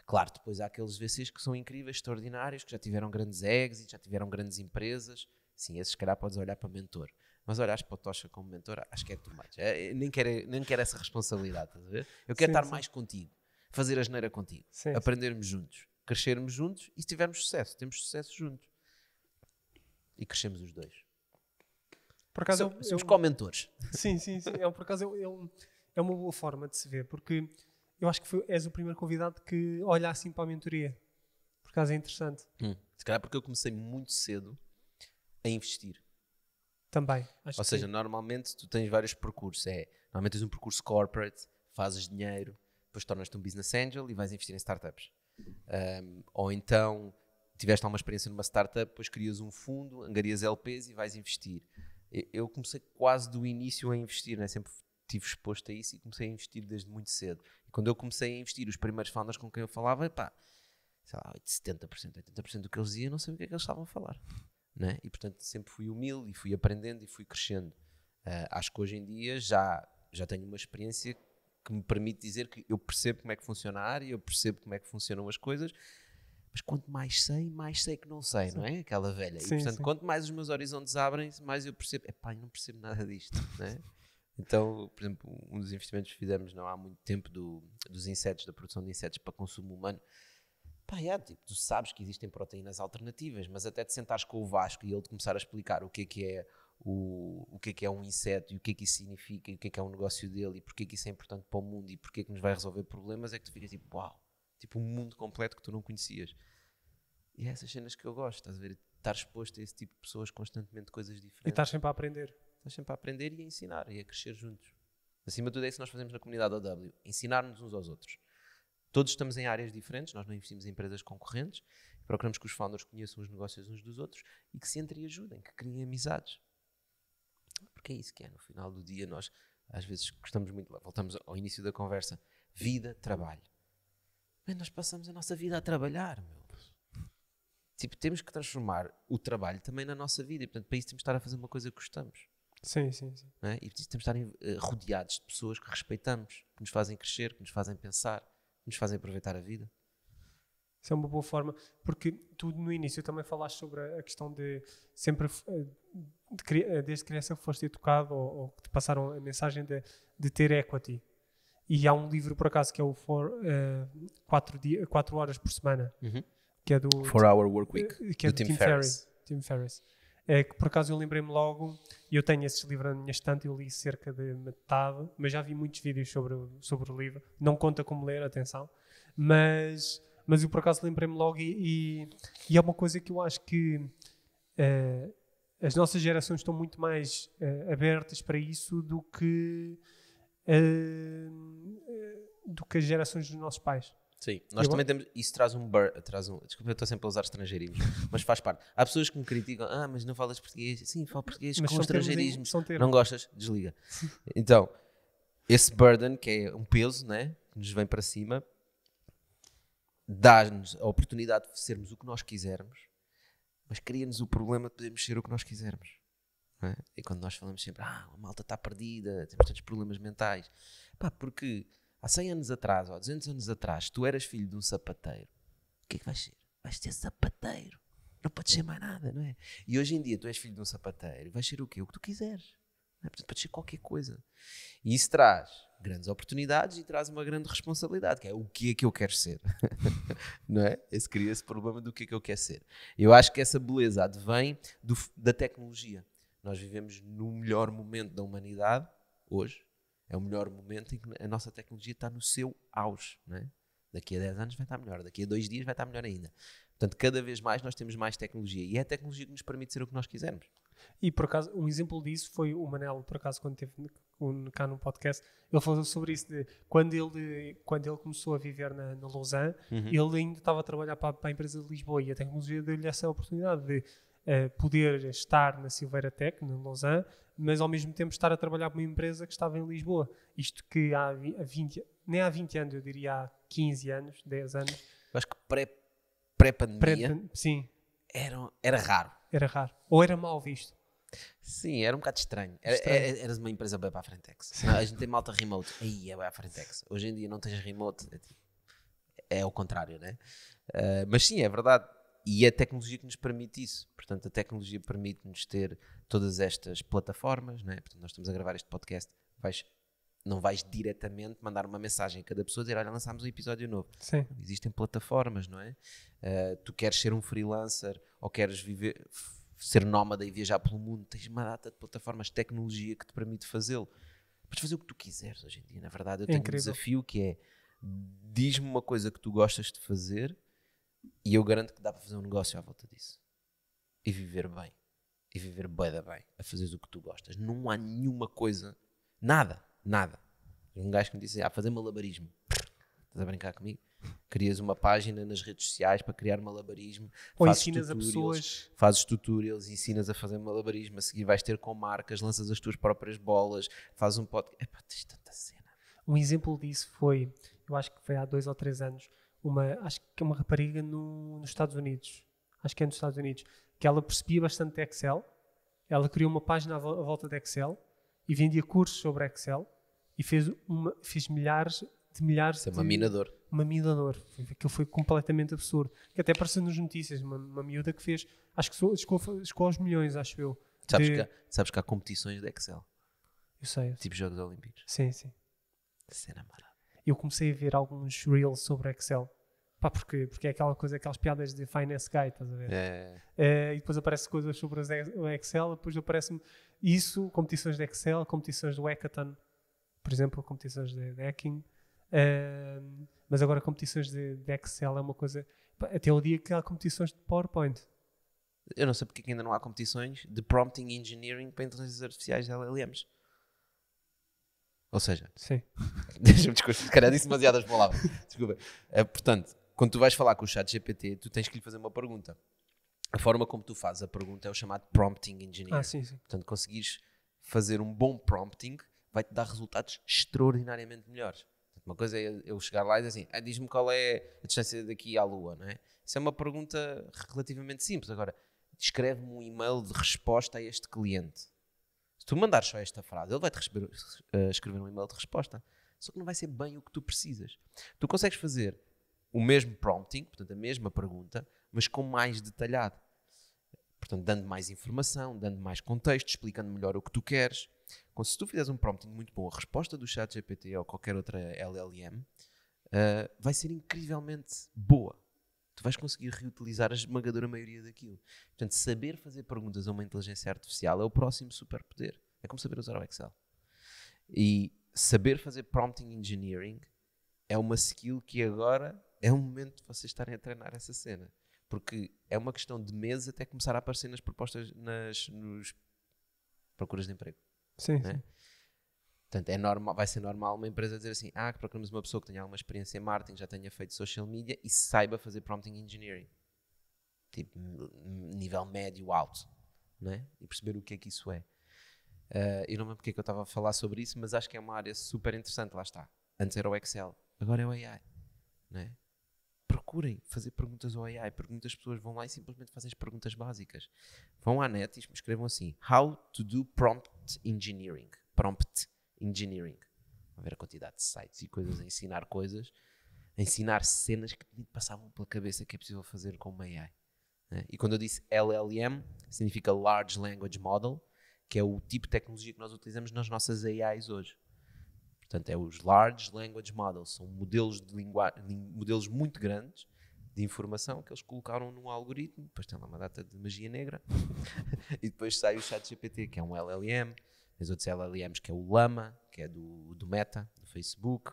Claro, depois há aqueles VCs que são incríveis, extraordinários, que já tiveram grandes exits, já tiveram grandes empresas. Sim, esses se calhar podes olhar para mentor. Mas olhares para o Tocha como mentor, acho que é too much. Nem quero essa responsabilidade, estás a ver? Eu quero estar mais contigo, fazer a geneira contigo, aprendermos juntos, crescermos juntos e se tivermos sucesso, temos sucesso juntos. E crescemos os dois. Por acaso somos co-mentores. Sim. Por acaso é uma boa forma de se ver, porque eu acho que és o primeiro convidado que olha assim para a mentoria. Por acaso é interessante. Se calhar porque eu comecei muito cedo a investir. Também. Ou seja, normalmente tu tens vários percursos. Normalmente tens um percurso corporate, fazes dinheiro, depois tornas-te um business angel e vais investir em startups. Ou então tiveste alguma experiência numa startup, depois crias um fundo, angarias LPs e vais investir. Eu comecei quase do início a investir, né? Sempre estive exposto a isso e comecei a investir desde muito cedo. E quando eu comecei a investir, os primeiros founders com quem eu falava, sei lá, 70%, 80% do que eles diziam, eu não sabia o que é que eles estavam a falar. Né? E portanto sempre fui humilde e fui aprendendo e fui crescendo. Acho que hoje em dia já tenho uma experiência que me permite dizer que eu percebo como é que funciona a área, eu percebo como é que funcionam as coisas. Mas quanto mais sei que não sei, não é? Aquela velha. Sim, E, portanto, sim. quanto mais os meus horizontes abrem, mais eu percebo, epá, eu não percebo nada disto, não é? Então, por exemplo, um dos investimentos que fizemos não há muito tempo dos insetos, da produção de insetos para consumo humano. Pá, tipo, tu sabes que existem proteínas alternativas, mas até te sentares com o Vasco e ele te começar a explicar o que é um inseto e o que isso significa e o que é um negócio dele e porque é que isso é importante para o mundo e porque é que nos vai resolver problemas, é que tu ficas tipo, uau, tipo um mundo completo que tu não conhecias. E é essas cenas que eu gosto, estás a ver? Estar exposto a esse tipo de pessoas constantemente, coisas diferentes. E estás sempre a aprender. Estás sempre a aprender e a ensinar e a crescer juntos. Acima de tudo é isso que nós fazemos na comunidade OW, ensinar-nos uns aos outros. Todos estamos em áreas diferentes, nós não investimos em empresas concorrentes, procuramos que os founders conheçam os negócios uns dos outros e que se entre e ajudem, que criem amizades. Porque é isso que é, no final do dia nós às vezes gostamos muito, voltamos ao início da conversa, vida, trabalho. Bem, nós passamos a nossa vida a trabalhar, meu. Tipo, temos que transformar o trabalho também na nossa vida e, portanto, para isso temos que estar a fazer uma coisa que gostamos. Sim, sim, sim. Não é? E temos que estar rodeados de pessoas que respeitamos, que nos fazem crescer, que nos fazem pensar, que nos fazem aproveitar a vida. Isso é uma boa forma, porque tu no início também falaste sobre a questão de sempre, desde criança foste educado ou que te passaram a mensagem de ter equity. E há um livro, por acaso, que é o 4 horas por semana, que é do 4-Hour Workweek, que é do do Tim Ferriss. Tim Ferriss. É que por acaso eu lembrei-me logo, e eu tenho esse livro na minha estante, eu li cerca de metade, mas já vi muitos vídeos sobre o livro. Não conta como ler, atenção, mas eu por acaso lembrei-me logo e é uma coisa que eu acho que as nossas gerações estão muito mais abertas para isso do que as gerações dos nossos pais. Sim, nós também temos, isso traz um, desculpa, eu estou sempre a usar estrangeirismo, mas faz parte. Há pessoas que me criticam, mas não falas português. Sim, falo português mas com estrangeirismo. Não gostas? Desliga. Então, esse burden, que é um peso, né, que nos vem para cima, dá-nos a oportunidade de sermos o que nós quisermos, mas cria-nos o problema de podermos ser o que nós quisermos. Não é? E quando nós falamos sempre, a malta está perdida, temos tantos problemas mentais. Pá, porque há 100 anos atrás, ou 200 anos atrás, tu eras filho de um sapateiro. O que é que vais ser? Vais ser sapateiro. Não podes ser mais nada, não é? E hoje em dia tu és filho de um sapateiro. Vais ser o quê? O que tu quiseres. Não é? Portanto, podes ser qualquer coisa. E isso traz grandes oportunidades e traz uma grande responsabilidade, que é o que é que eu quero ser. Não é? Esse cria esse problema do que é que eu quero ser. Eu acho que essa beleza advém da tecnologia. Nós vivemos no melhor momento da humanidade, hoje. É o melhor momento em que a nossa tecnologia está no seu auge. Não é? Daqui a 10 anos vai estar melhor, daqui a 2 dias vai estar melhor ainda. Portanto, cada vez mais nós temos mais tecnologia. E é a tecnologia que nos permite ser o que nós quisermos. E, por acaso, um exemplo disso foi o Manel, por acaso, quando esteve cá no podcast, ele falou sobre isso, de quando ele começou a viver na Lausanne, ele ainda estava a trabalhar para a empresa de Lisboa e a tecnologia deu-lhe essa oportunidade de poder estar na Silveira Tech, na Lausanne, mas ao mesmo tempo estar a trabalhar para uma empresa que estava em Lisboa. Isto que nem há 20 anos, eu diria há 15 anos, 10 anos. Eu acho que pré-pandemia sim. Era raro. Era raro. Ou era mal visto. Sim, era um bocado estranho. Eras uma empresa bem para a Frentex. A gente tem malta remote. Aí é bem para a Frentex. Hoje em dia não tens remote. É o contrário, né? Mas sim, é verdade. E é a tecnologia que nos permite isso. Portanto, a tecnologia permite-nos ter todas estas plataformas, né? Portanto, nós estamos a gravar este podcast. Não vais diretamente mandar uma mensagem a cada pessoa dizer, olha, lançámos um episódio novo. Sim. Existem plataformas, não é? Tu queres ser um freelancer ou queres ser nómada e viajar pelo mundo, tens uma data de plataformas de tecnologia que te permite fazê-lo. Podes fazer o que tu quiseres hoje em dia. Na verdade, eu tenho um desafio que é, diz-me uma coisa que tu gostas de fazer e eu garanto que dá para fazer um negócio à volta disso. E viver bem. E viver bué da bem. A fazeres o que tu gostas. Não há nenhuma coisa, nada. Um gajo que me disse, fazer malabarismo. Estás a brincar comigo? Crias uma página nas redes sociais para criar malabarismo. Ou ensinas a pessoas. Fazes tutorials, ensinas a fazer malabarismo. A seguir vais ter com marcas, lanças as tuas próprias bolas, fazes um podcast. Epá, tens tanta cena. Um exemplo disso foi, eu acho que foi há 2 ou 3 anos, acho que é uma rapariga nos Estados Unidos. Acho que é nos Estados Unidos. Que ela percebia bastante de Excel. Ela criou uma página à volta de Excel e vendia cursos sobre Excel. E fez milhares de milhares Isso é uma minador. Uma minador. Aquilo foi completamente absurdo. Que até apareceu nas notícias, uma miúda que fez, acho que chegou aos milhões, acho eu. Sabes que há competições de Excel? Eu sei. Tipo Jogos Olímpicos. Sim, sim. Cena marada. Eu comecei a ver alguns reels sobre Excel. Pá, porque é aquela coisa, aquelas piadas de Finance Guy, estás a ver? E depois aparece coisas sobre o Excel, depois aparece-me isso, competições de Excel, competições do Hackathon, por exemplo, competições de hacking. Mas agora competições de Excel é uma coisa... Até o dia que há competições de PowerPoint. Eu não sei porque ainda não há competições de Prompting Engineering para inteligências artificiais de LLMs. Ou seja... Sim. Deixa-me desculpar, se calhar disse demasiadas palavras. Desculpa. Portanto, quando tu vais falar com o ChatGPT, tu tens que lhe fazer uma pergunta. A forma como tu fazes a pergunta é o chamado Prompting Engineering. Sim. Portanto, conseguires fazer um bom prompting vai-te dar resultados extraordinariamente melhores. Uma coisa é eu chegar lá e dizer assim, diz-me qual é a distância daqui à Lua, não é? Isso é uma pergunta relativamente simples. Agora, escreve-me um e-mail de resposta a este cliente. Se tu mandares só esta frase, ele vai-te escrever um e-mail de resposta. Só que não vai ser bem o que tu precisas. Tu consegues fazer o mesmo prompting, portanto a mesma pergunta, mas com mais detalhado. Portanto, dando mais informação, dando mais contexto, explicando melhor o que tu queres. Se tu fizeres um prompting muito bom, a resposta do ChatGPT ou qualquer outra LLM vai ser incrivelmente boa. Tu vais conseguir reutilizar a esmagadora maioria daquilo. Portanto, saber fazer perguntas a uma inteligência artificial é o próximo superpoder. É como saber usar o Excel. E saber fazer prompting engineering é uma skill que agora é o momento de vocês estarem a treinar essa cena. Porque é uma questão de meses até começar a aparecer nas propostas, nos procuras de emprego. Sim, né? sim. Portanto, vai ser normal uma empresa dizer assim, que procuramos uma pessoa que tenha alguma experiência em marketing, já tenha feito social media e saiba fazer prompting engineering. Tipo, nível médio alto. Né? E perceber o que é que isso é. Eu não lembro porque é que eu estava a falar sobre isso, mas acho que é uma área super interessante, lá está. Antes era o Excel, agora é o AI. Né? Procurem fazer perguntas ao AI. Perguntas, as pessoas vão lá e simplesmente fazem as perguntas básicas. Vão à net e escrevam assim, How to do prompt engineering. Prompt engineering. Vai ver a quantidade de sites e coisas a ensinar coisas, a ensinar cenas que nem passavam pela cabeça que é possível fazer com uma AI. Né? E quando eu disse LLM, significa Large Language Model, que é o tipo de tecnologia que nós utilizamos nas nossas AIs hoje. Portanto, é os Large Language Models, são modelos de modelos muito grandes de informação que eles colocaram num algoritmo, depois tem lá uma data de magia negra, e depois sai o ChatGPT, que é um LLM, tens outros LLMs que é o Llama, que é do Meta, do Facebook,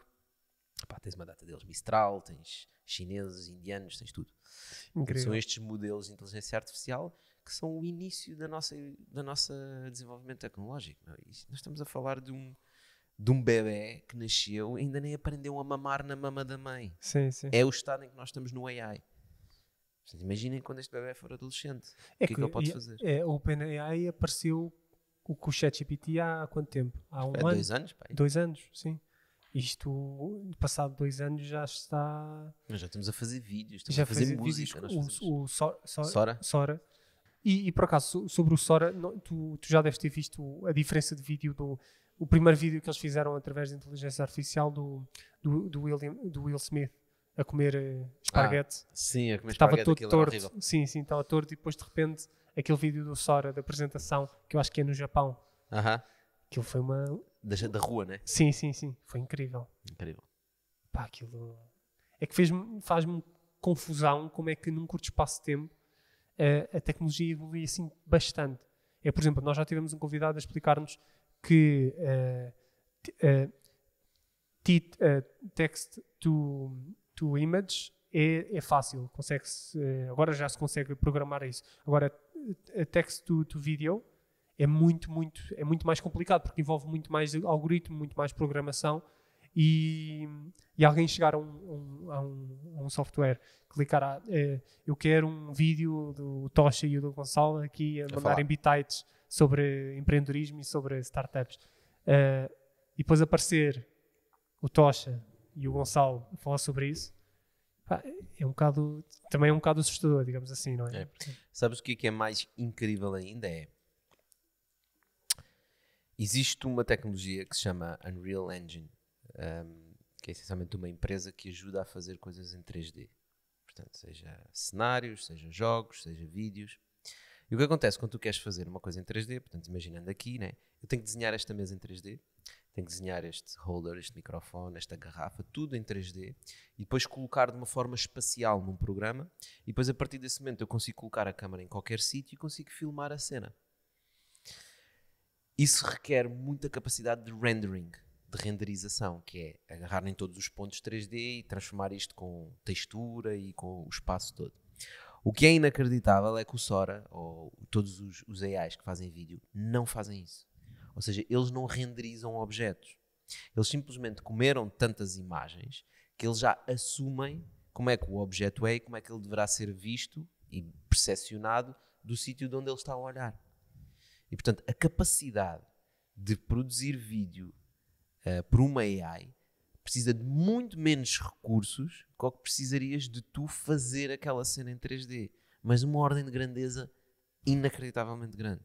tens uma data deles, Mistral, tens chineses, indianos, tens tudo. São estes modelos de inteligência artificial que são o início da nossa desenvolvimento tecnológico. Nós estamos a falar de um bebê que nasceu e ainda nem aprendeu a mamar na mama da mãe. Sim, sim. É o estado em que nós estamos no AI. Portanto, imaginem quando este bebê for adolescente. O que é que ele pode fazer? O OpenAI apareceu com o ChatGPT há quanto tempo? Há um ano? 2 anos, pai. 2 anos, sim. Isto, passado 2 anos, já está... Nós já estamos a fazer vídeos, estamos a fazer música. O Sora. Sora. E por acaso, sobre o Sora, tu já deves ter visto a diferença de vídeo o primeiro vídeo que eles fizeram através da inteligência artificial do Will Smith a comer esparguete. Sim, a comer estava esparguete, todo torto. Sim, estava torto. E depois de repente aquele vídeo do Sora da apresentação, que eu acho que é no Japão. Aquilo foi uma... Da rua, né? Sim. Foi incrível. Incrível. Pá, aquilo... É que faz-me confusão como é que num curto espaço de tempo a tecnologia evolui assim bastante. Por exemplo, nós já tivemos um convidado a explicar-nos que text to image é fácil. Agora já se consegue programar isso. Agora, text to video é muito mais complicado, porque envolve muito mais algoritmo, muito mais programação e alguém chegar a um software, clicar eu quero um vídeo do Tocha e do Gonçalo aqui a mandarem bitites sobre empreendedorismo e sobre startups, e depois aparecer o Tocha e o Gonçalo a falar sobre isso, também é um bocado assustador, digamos assim, não é? Sabes o que é mais incrível ainda? Existe uma tecnologia que se chama Unreal Engine, que é essencialmente uma empresa que ajuda a fazer coisas em 3D. Portanto, seja cenários, seja jogos, seja vídeos. E o que acontece quando tu queres fazer uma coisa em 3D, portanto, imaginando aqui, né, eu tenho que desenhar esta mesa em 3D, tenho que desenhar este holder, este microfone, esta garrafa, tudo em 3D, e depois colocar de uma forma espacial num programa, e depois a partir desse momento eu consigo colocar a câmera em qualquer sítio e consigo filmar a cena. Isso requer muita capacidade de rendering, de renderização, que é agarrar em todos os pontos 3D e transformar isto com textura e com o espaço todo. O que é inacreditável é que o Sora, ou todos os AIs que fazem vídeo, não fazem isso. Ou seja, eles não renderizam objetos. Eles simplesmente comeram tantas imagens que eles já assumem como é que o objeto é e como é que ele deverá ser visto e percepcionado do sítio de onde ele está a olhar. E, portanto, a capacidade de produzir vídeo por uma AI precisa de muito menos recursos que o que precisarias de tu fazer aquela cena em 3D. Mas uma ordem de grandeza inacreditavelmente grande.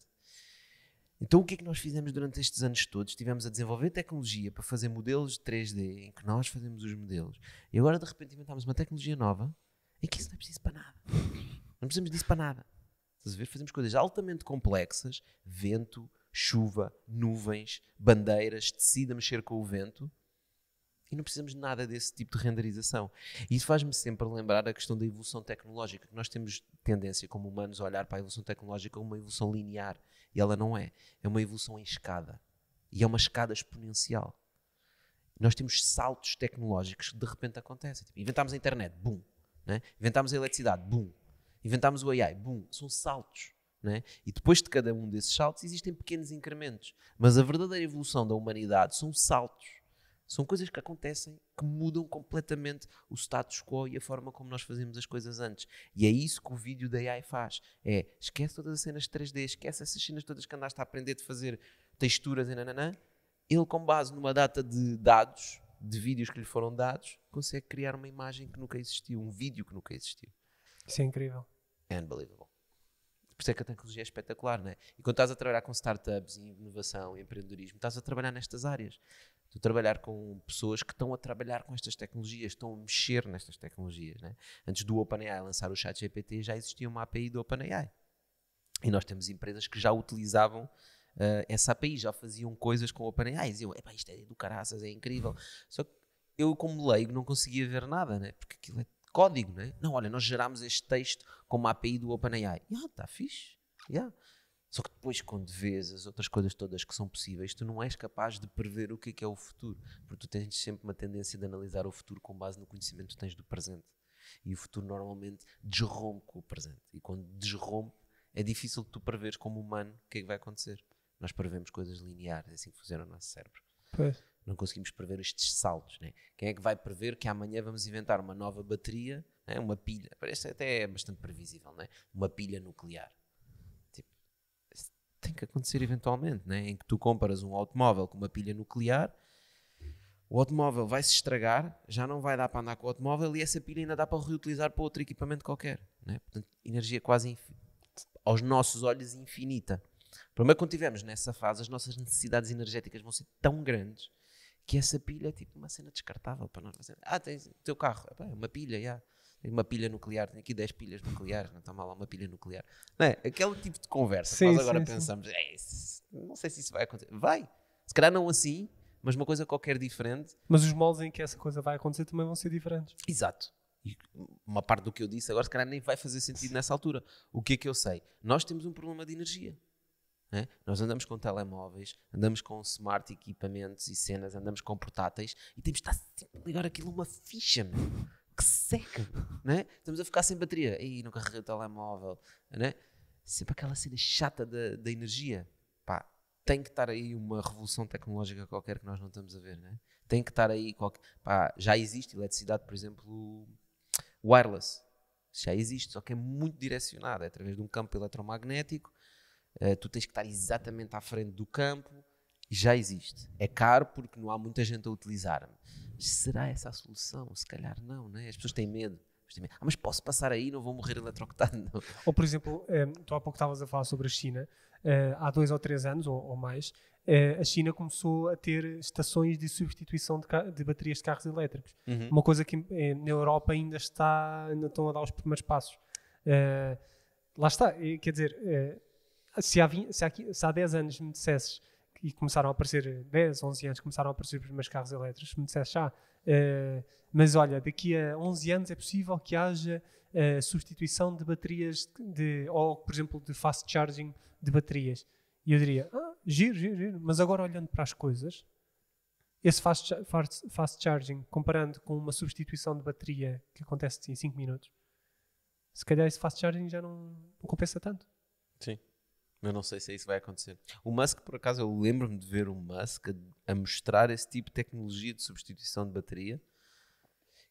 Então o que é que nós fizemos durante estes anos todos? Estivemos a desenvolver tecnologia para fazer modelos de 3D em que nós fazemos os modelos. E agora de repente inventámos uma tecnologia nova em que isso não é preciso para nada. Não precisamos disso para nada. Estás a ver? Fazemos coisas altamente complexas. Vento, chuva, nuvens, bandeiras, tecido a mexer com o vento. E não precisamos de nada desse tipo de renderização. E isso faz-me sempre lembrar a questão da evolução tecnológica, que nós temos tendência como humanos a olhar para a evolução tecnológica como uma evolução linear. E ela não é. É uma evolução em escada. E é uma escada exponencial. Nós temos saltos tecnológicos que de repente acontecem. Tipo, inventámos a internet, boom. Né? Inventámos a eletricidade, boom. Inventámos o AI, boom. São saltos. Né? E depois de cada um desses saltos existem pequenos incrementos. Mas a verdadeira evolução da humanidade são saltos. São coisas que acontecem que mudam completamente o status quo e a forma como nós fazíamos as coisas antes. E é isso que o vídeo da AI faz. Esquece todas as cenas 3D, esquece essas cenas todas que andaste a aprender de fazer texturas e nananã. Ele, com base numa data de dados, de vídeos que lhe foram dados, consegue criar uma imagem que nunca existiu, um vídeo que nunca existiu. Isso é incrível. É unbelievable. Por isso é que a tecnologia é espetacular, não é? E quando estás a trabalhar com startups, em inovação, em empreendedorismo, estás a trabalhar nestas áreas. Estou a trabalhar com pessoas que estão a trabalhar com estas tecnologias, estão a mexer nestas tecnologias. Né? Antes do OpenAI lançar o ChatGPT, já existia uma API do OpenAI. E nós temos empresas que já utilizavam essa API, já faziam coisas com o OpenAI. Diziam, isto é do caraças, é incrível. Só que eu, como leigo, não conseguia ver nada, né? Porque aquilo é código. Né? Não, olha, nós gerámos este texto com uma API do OpenAI. Está fixe. Só que depois, quando vês as outras coisas todas que são possíveis, tu não és capaz de prever o que é o futuro. Porque tu tens sempre uma tendência de analisar o futuro com base no conhecimento que tu tens do presente. E o futuro normalmente desrompe com o presente. E quando desrompe, é difícil de tu preveres como humano o que é que vai acontecer. Nós prevemos coisas lineares, é assim que funciona o nosso cérebro. Pois. Não conseguimos prever estes saltos. Né? Quem é que vai prever que amanhã vamos inventar uma nova bateria, né? Uma pilha? Parece até é bastante previsível, né? Uma pilha nuclear. Tem que acontecer eventualmente, né? Em que tu comparas um automóvel com uma pilha nuclear, o automóvel vai se estragar, já não vai dar para andar com o automóvel e essa pilha ainda dá para reutilizar para outro equipamento qualquer. Né? Portanto, energia quase aos nossos olhos infinita. O problema é que quando estivermos nessa fase, as nossas necessidades energéticas vão ser tão grandes que essa pilha é tipo uma cena descartável para nós. Tens o teu carro, é uma pilha, já. Tem uma pilha nuclear, tem aqui 10 pilhas nucleares, não está mal lá uma pilha nuclear. Não é? Aquele tipo de conversa que nós agora pensamos, não sei se isso vai acontecer. Vai! Se calhar não assim, mas uma coisa qualquer diferente. Mas os moldes em que essa coisa vai acontecer também vão ser diferentes. Exato. E uma parte do que eu disse agora, se calhar nem vai fazer sentido nessa altura. O que é que eu sei? Nós temos um problema de energia. Né? Nós andamos com telemóveis, andamos com smart equipamentos e cenas, andamos com portáteis e temos de estar sempre a ligar aquilo uma ficha, meu. Que seca, né? Estamos a ficar sem bateria. Aí não carreguei o telemóvel, né? Sempre aquela cena chata da energia. Pá, tem que estar aí uma revolução tecnológica qualquer que nós não estamos a ver, né? Tem que estar aí já existe eletricidade, por exemplo, wireless. Já existe, só que é muito direcionada, é através de um campo eletromagnético. Tu tens que estar exatamente à frente do campo. E já existe. É caro porque não há muita gente a utilizar. Mas será essa a solução? Se calhar não, né? As pessoas têm medo. Mas posso passar aí, não vou morrer eletrocutado. Não. Ou, por exemplo, tu há pouco estavas a falar sobre a China. Há 2 ou 3 anos, ou mais, a China começou a ter estações de substituição de baterias de carros elétricos. Uma coisa que na Europa ainda estão a dar os primeiros passos. Lá está, quer dizer, se há 10 anos me dissesses e começaram a aparecer 10, 11 anos, começaram a aparecer os primeiros carros elétricos, me dissesses mas olha, daqui a 11 anos é possível que haja substituição de baterias ou, por exemplo, de fast charging de baterias. E eu diria, giro, mas agora olhando para as coisas, esse fast charging, comparando com uma substituição de bateria que acontece em 5 minutos, se calhar esse fast charging já não compensa tanto. Sim. Eu não sei se é isso que vai acontecer. O Musk, por acaso, eu lembro-me de ver o Musk a mostrar esse tipo de tecnologia de substituição de bateria,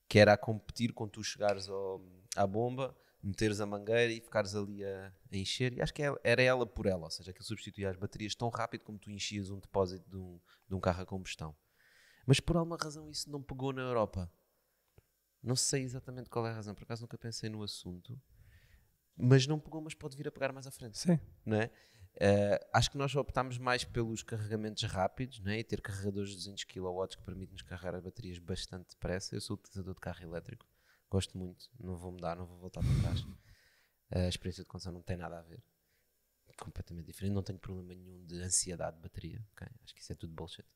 que era a competir com tu chegares à bomba, meteres a mangueira e ficares ali a encher. E acho que era ela por ela, ou seja, aquilo substituía as baterias tão rápido como tu enchias um depósito de um carro a combustão. Mas por alguma razão isso não pegou na Europa. Não sei exatamente qual é a razão, por acaso nunca pensei no assunto. Mas não pegou, mas pode vir a pegar mais à frente. Sim. Não é? Acho que nós optámos mais pelos carregamentos rápidos, não é? E ter carregadores de 200 kW que permitem-nos carregar as baterias bastante depressa. Eu sou utilizador de carro elétrico, gosto muito, não vou mudar, não vou voltar para trás. A experiência de condução não tem nada a ver, completamente diferente. Não tenho problema nenhum de ansiedade de bateria, okay? Acho que isso é tudo bullshit.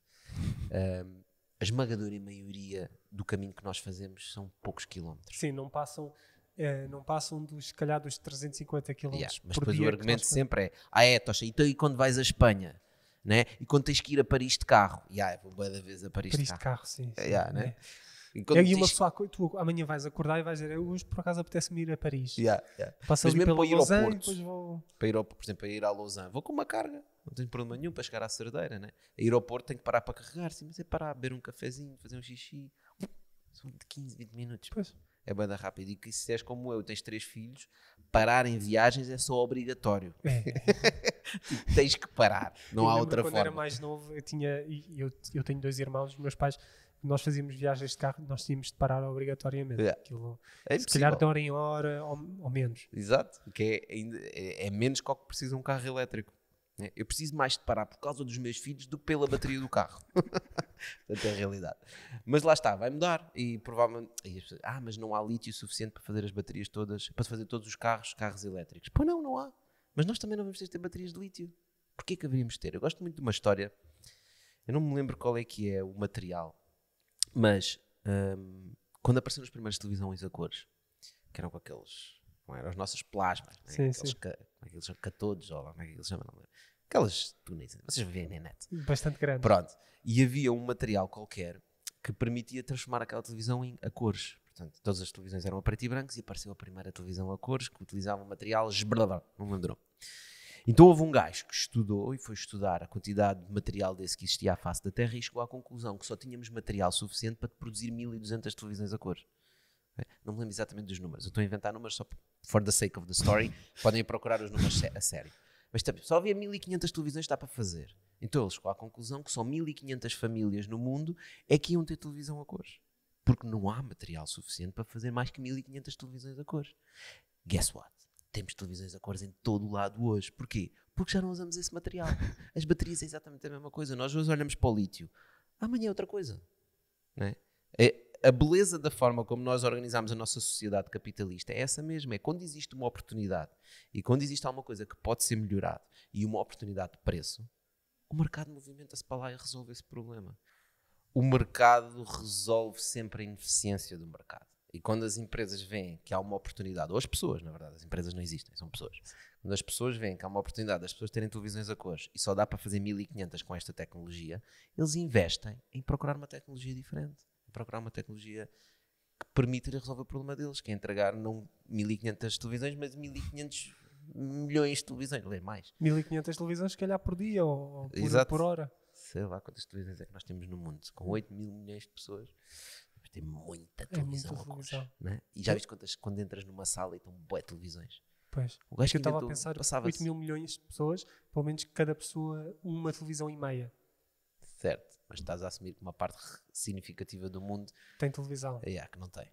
A esmagadora maioria do caminho que nós fazemos são poucos quilómetros. Sim, não passam se calhar dos 350 km mas por depois dia. O argumento sempre é Tocha, então e quando vais à Espanha? Né? E quando tens que ir a Paris de carro? Vou boa da vez a Paris de carro. Sim. Né? E uma pessoa, tu amanhã vais acordar e vais dizer, hoje por acaso apetece-me ir a Paris. Passa mas ali mesmo pelo para ir ao Lausanne Porto, e depois vou... por exemplo, para ir a Lausanne, vou com uma carga, não tenho problema nenhum para chegar à Cerdeira, né? A ir ao Porto tenho que parar para carregar, sim, mas é parar, beber um cafezinho, fazer um xixi, são de 15, 20 minutos. Pois. É banda rápida. E que se és como eu, tens 3 filhos, parar em viagens é só obrigatório. Tens que parar, não há outra quando forma. Quando era mais novo, eu tenho 2 irmãos, meus pais, nós fazíamos viagens de carro, nós tínhamos de parar obrigatoriamente. Aquilo, se calhar de hora em hora ou menos. Exato, que é menos que o que precisa um carro elétrico. Eu preciso mais de parar por causa dos meus filhos do que pela bateria do carro. Portanto, é a realidade. Mas lá está, vai mudar. E provavelmente. Mas não há lítio suficiente para fazer as baterias todas, para fazer todos os carros elétricos. Pois não há. Mas nós também não vamos ter baterias de lítio. Porquê que haveríamos de ter? Eu gosto muito de uma história. Eu não me lembro qual é que é o material. Mas quando apareceram os primeiros televisões a cores, que eram com aqueles. Não eram as nossas plasmas, né? Sim. Aqueles catodes, ou como é que eles chamam? Aquelas túneis, vocês veem na net. Bastante grande. Pronto. E havia um material qualquer que permitia transformar aquela televisão a cores. Portanto, todas as televisões eram a preto e brancos e apareceu a primeira televisão a cores que utilizava um material não me lembro. Então houve um gajo que estudou e foi estudar a quantidade de material desse que existia à face da Terra e chegou à conclusão que só tínhamos material suficiente para produzir 1200 televisões a cores. Não me lembro exatamente dos números. Eu estou a inventar números só for the sake of the story. Podem procurar os números a sério. Mas só havia 1500 televisões que dá para fazer. Então ele chegou à conclusão que só 1500 famílias no mundo é que iam ter televisão a cores. Porque não há material suficiente para fazer mais que 1500 televisões a cores. Guess what? Temos televisões a cores em todo o lado hoje. Porquê? Porque já não usamos esse material. As baterias é exatamente a mesma coisa. Nós hoje olhamos para o lítio. Amanhã é outra coisa. Não é? A beleza da forma como nós organizamos a nossa sociedade capitalista é essa mesma. É quando existe uma oportunidade e quando existe alguma coisa que pode ser melhorado e uma oportunidade de preço, o mercado movimenta-se para lá e resolve esse problema. O mercado resolve sempre a ineficiência do mercado. E quando as empresas veem que há uma oportunidade, ou as pessoas, na verdade, as empresas não existem, são pessoas. Quando as pessoas veem que há uma oportunidade das pessoas terem televisões a cores e só dá para fazer 1500 com esta tecnologia, eles investem em procurar uma tecnologia diferente. Procurar uma tecnologia que permita resolver o problema deles, que é entregar não 1500 televisões, mas 1500 milhões de televisões, não é mais. 1500 televisões, se calhar por dia ou por hora. Sei lá quantas televisões é que nós temos no mundo. Com 8 mil milhões de pessoas, tem muita televisão. Né? E já viste quando entras numa sala e estão bué televisões? Pois. O gajo que eu estava a pensar, 8 mil milhões de pessoas, pelo menos cada pessoa uma televisão e meia. Certo, mas estás a assumir que uma parte significativa do mundo tem televisão. Que não tem.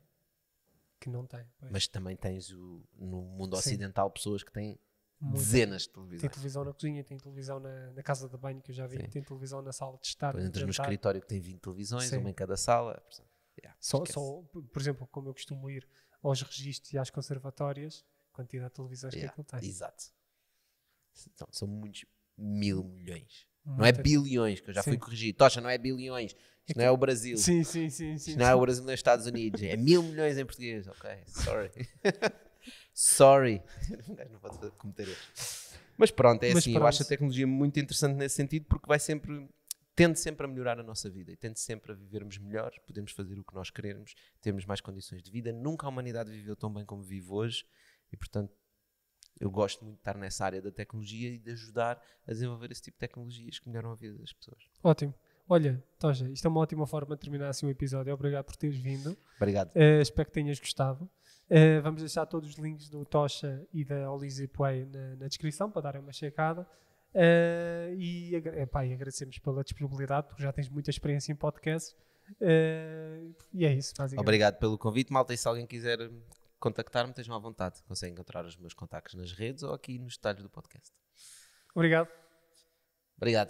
Que não tem. Pois. Mas também tens no mundo ocidental pessoas que têm dezenas de televisões. Tem televisão na cozinha, tem televisão na casa de banho, que eu já vi, tem televisão na sala de estar. Depois entras no escritório que tem 20 televisões, uma em cada sala. Só, por exemplo, como eu costumo ir aos registros e às conservatórias, quantidade de televisões que aquilo tem. Exato. Então, são muitos mil milhões. Não é bilhões, que eu já fui corrigir. Tocha, não é bilhões. Isto não é o Brasil. Sim. Isto não é o Brasil nos Estados Unidos. É 1.000 milhões em português. Ok, sorry. Sorry. Um gajo não pode cometer erros. Mas pronto, eu acho a tecnologia muito interessante nesse sentido, porque tende sempre a melhorar a nossa vida e tende sempre a vivermos melhor, podemos fazer o que nós queremos, termos mais condições de vida. Nunca a humanidade viveu tão bem como vive hoje e, portanto, eu gosto muito de estar nessa área da tecnologia e de ajudar a desenvolver esse tipo de tecnologias que melhoram a vida das pessoas. Ótimo. Olha, Tocha, isto é uma ótima forma de terminar assim o episódio. Obrigado por teres vindo. Obrigado. Espero que tenhas gostado. Vamos deixar todos os links do Tocha e da Olizipway na descrição para darem uma checada. E agradecemos pela disponibilidade, porque já tens muita experiência em podcast. E é isso, basicamente. Obrigado pelo convite, malta. E se alguém quiser contactar-me, estejam à vontade. Conseguem encontrar os meus contactos nas redes ou aqui nos detalhes do podcast. Obrigado. Obrigado.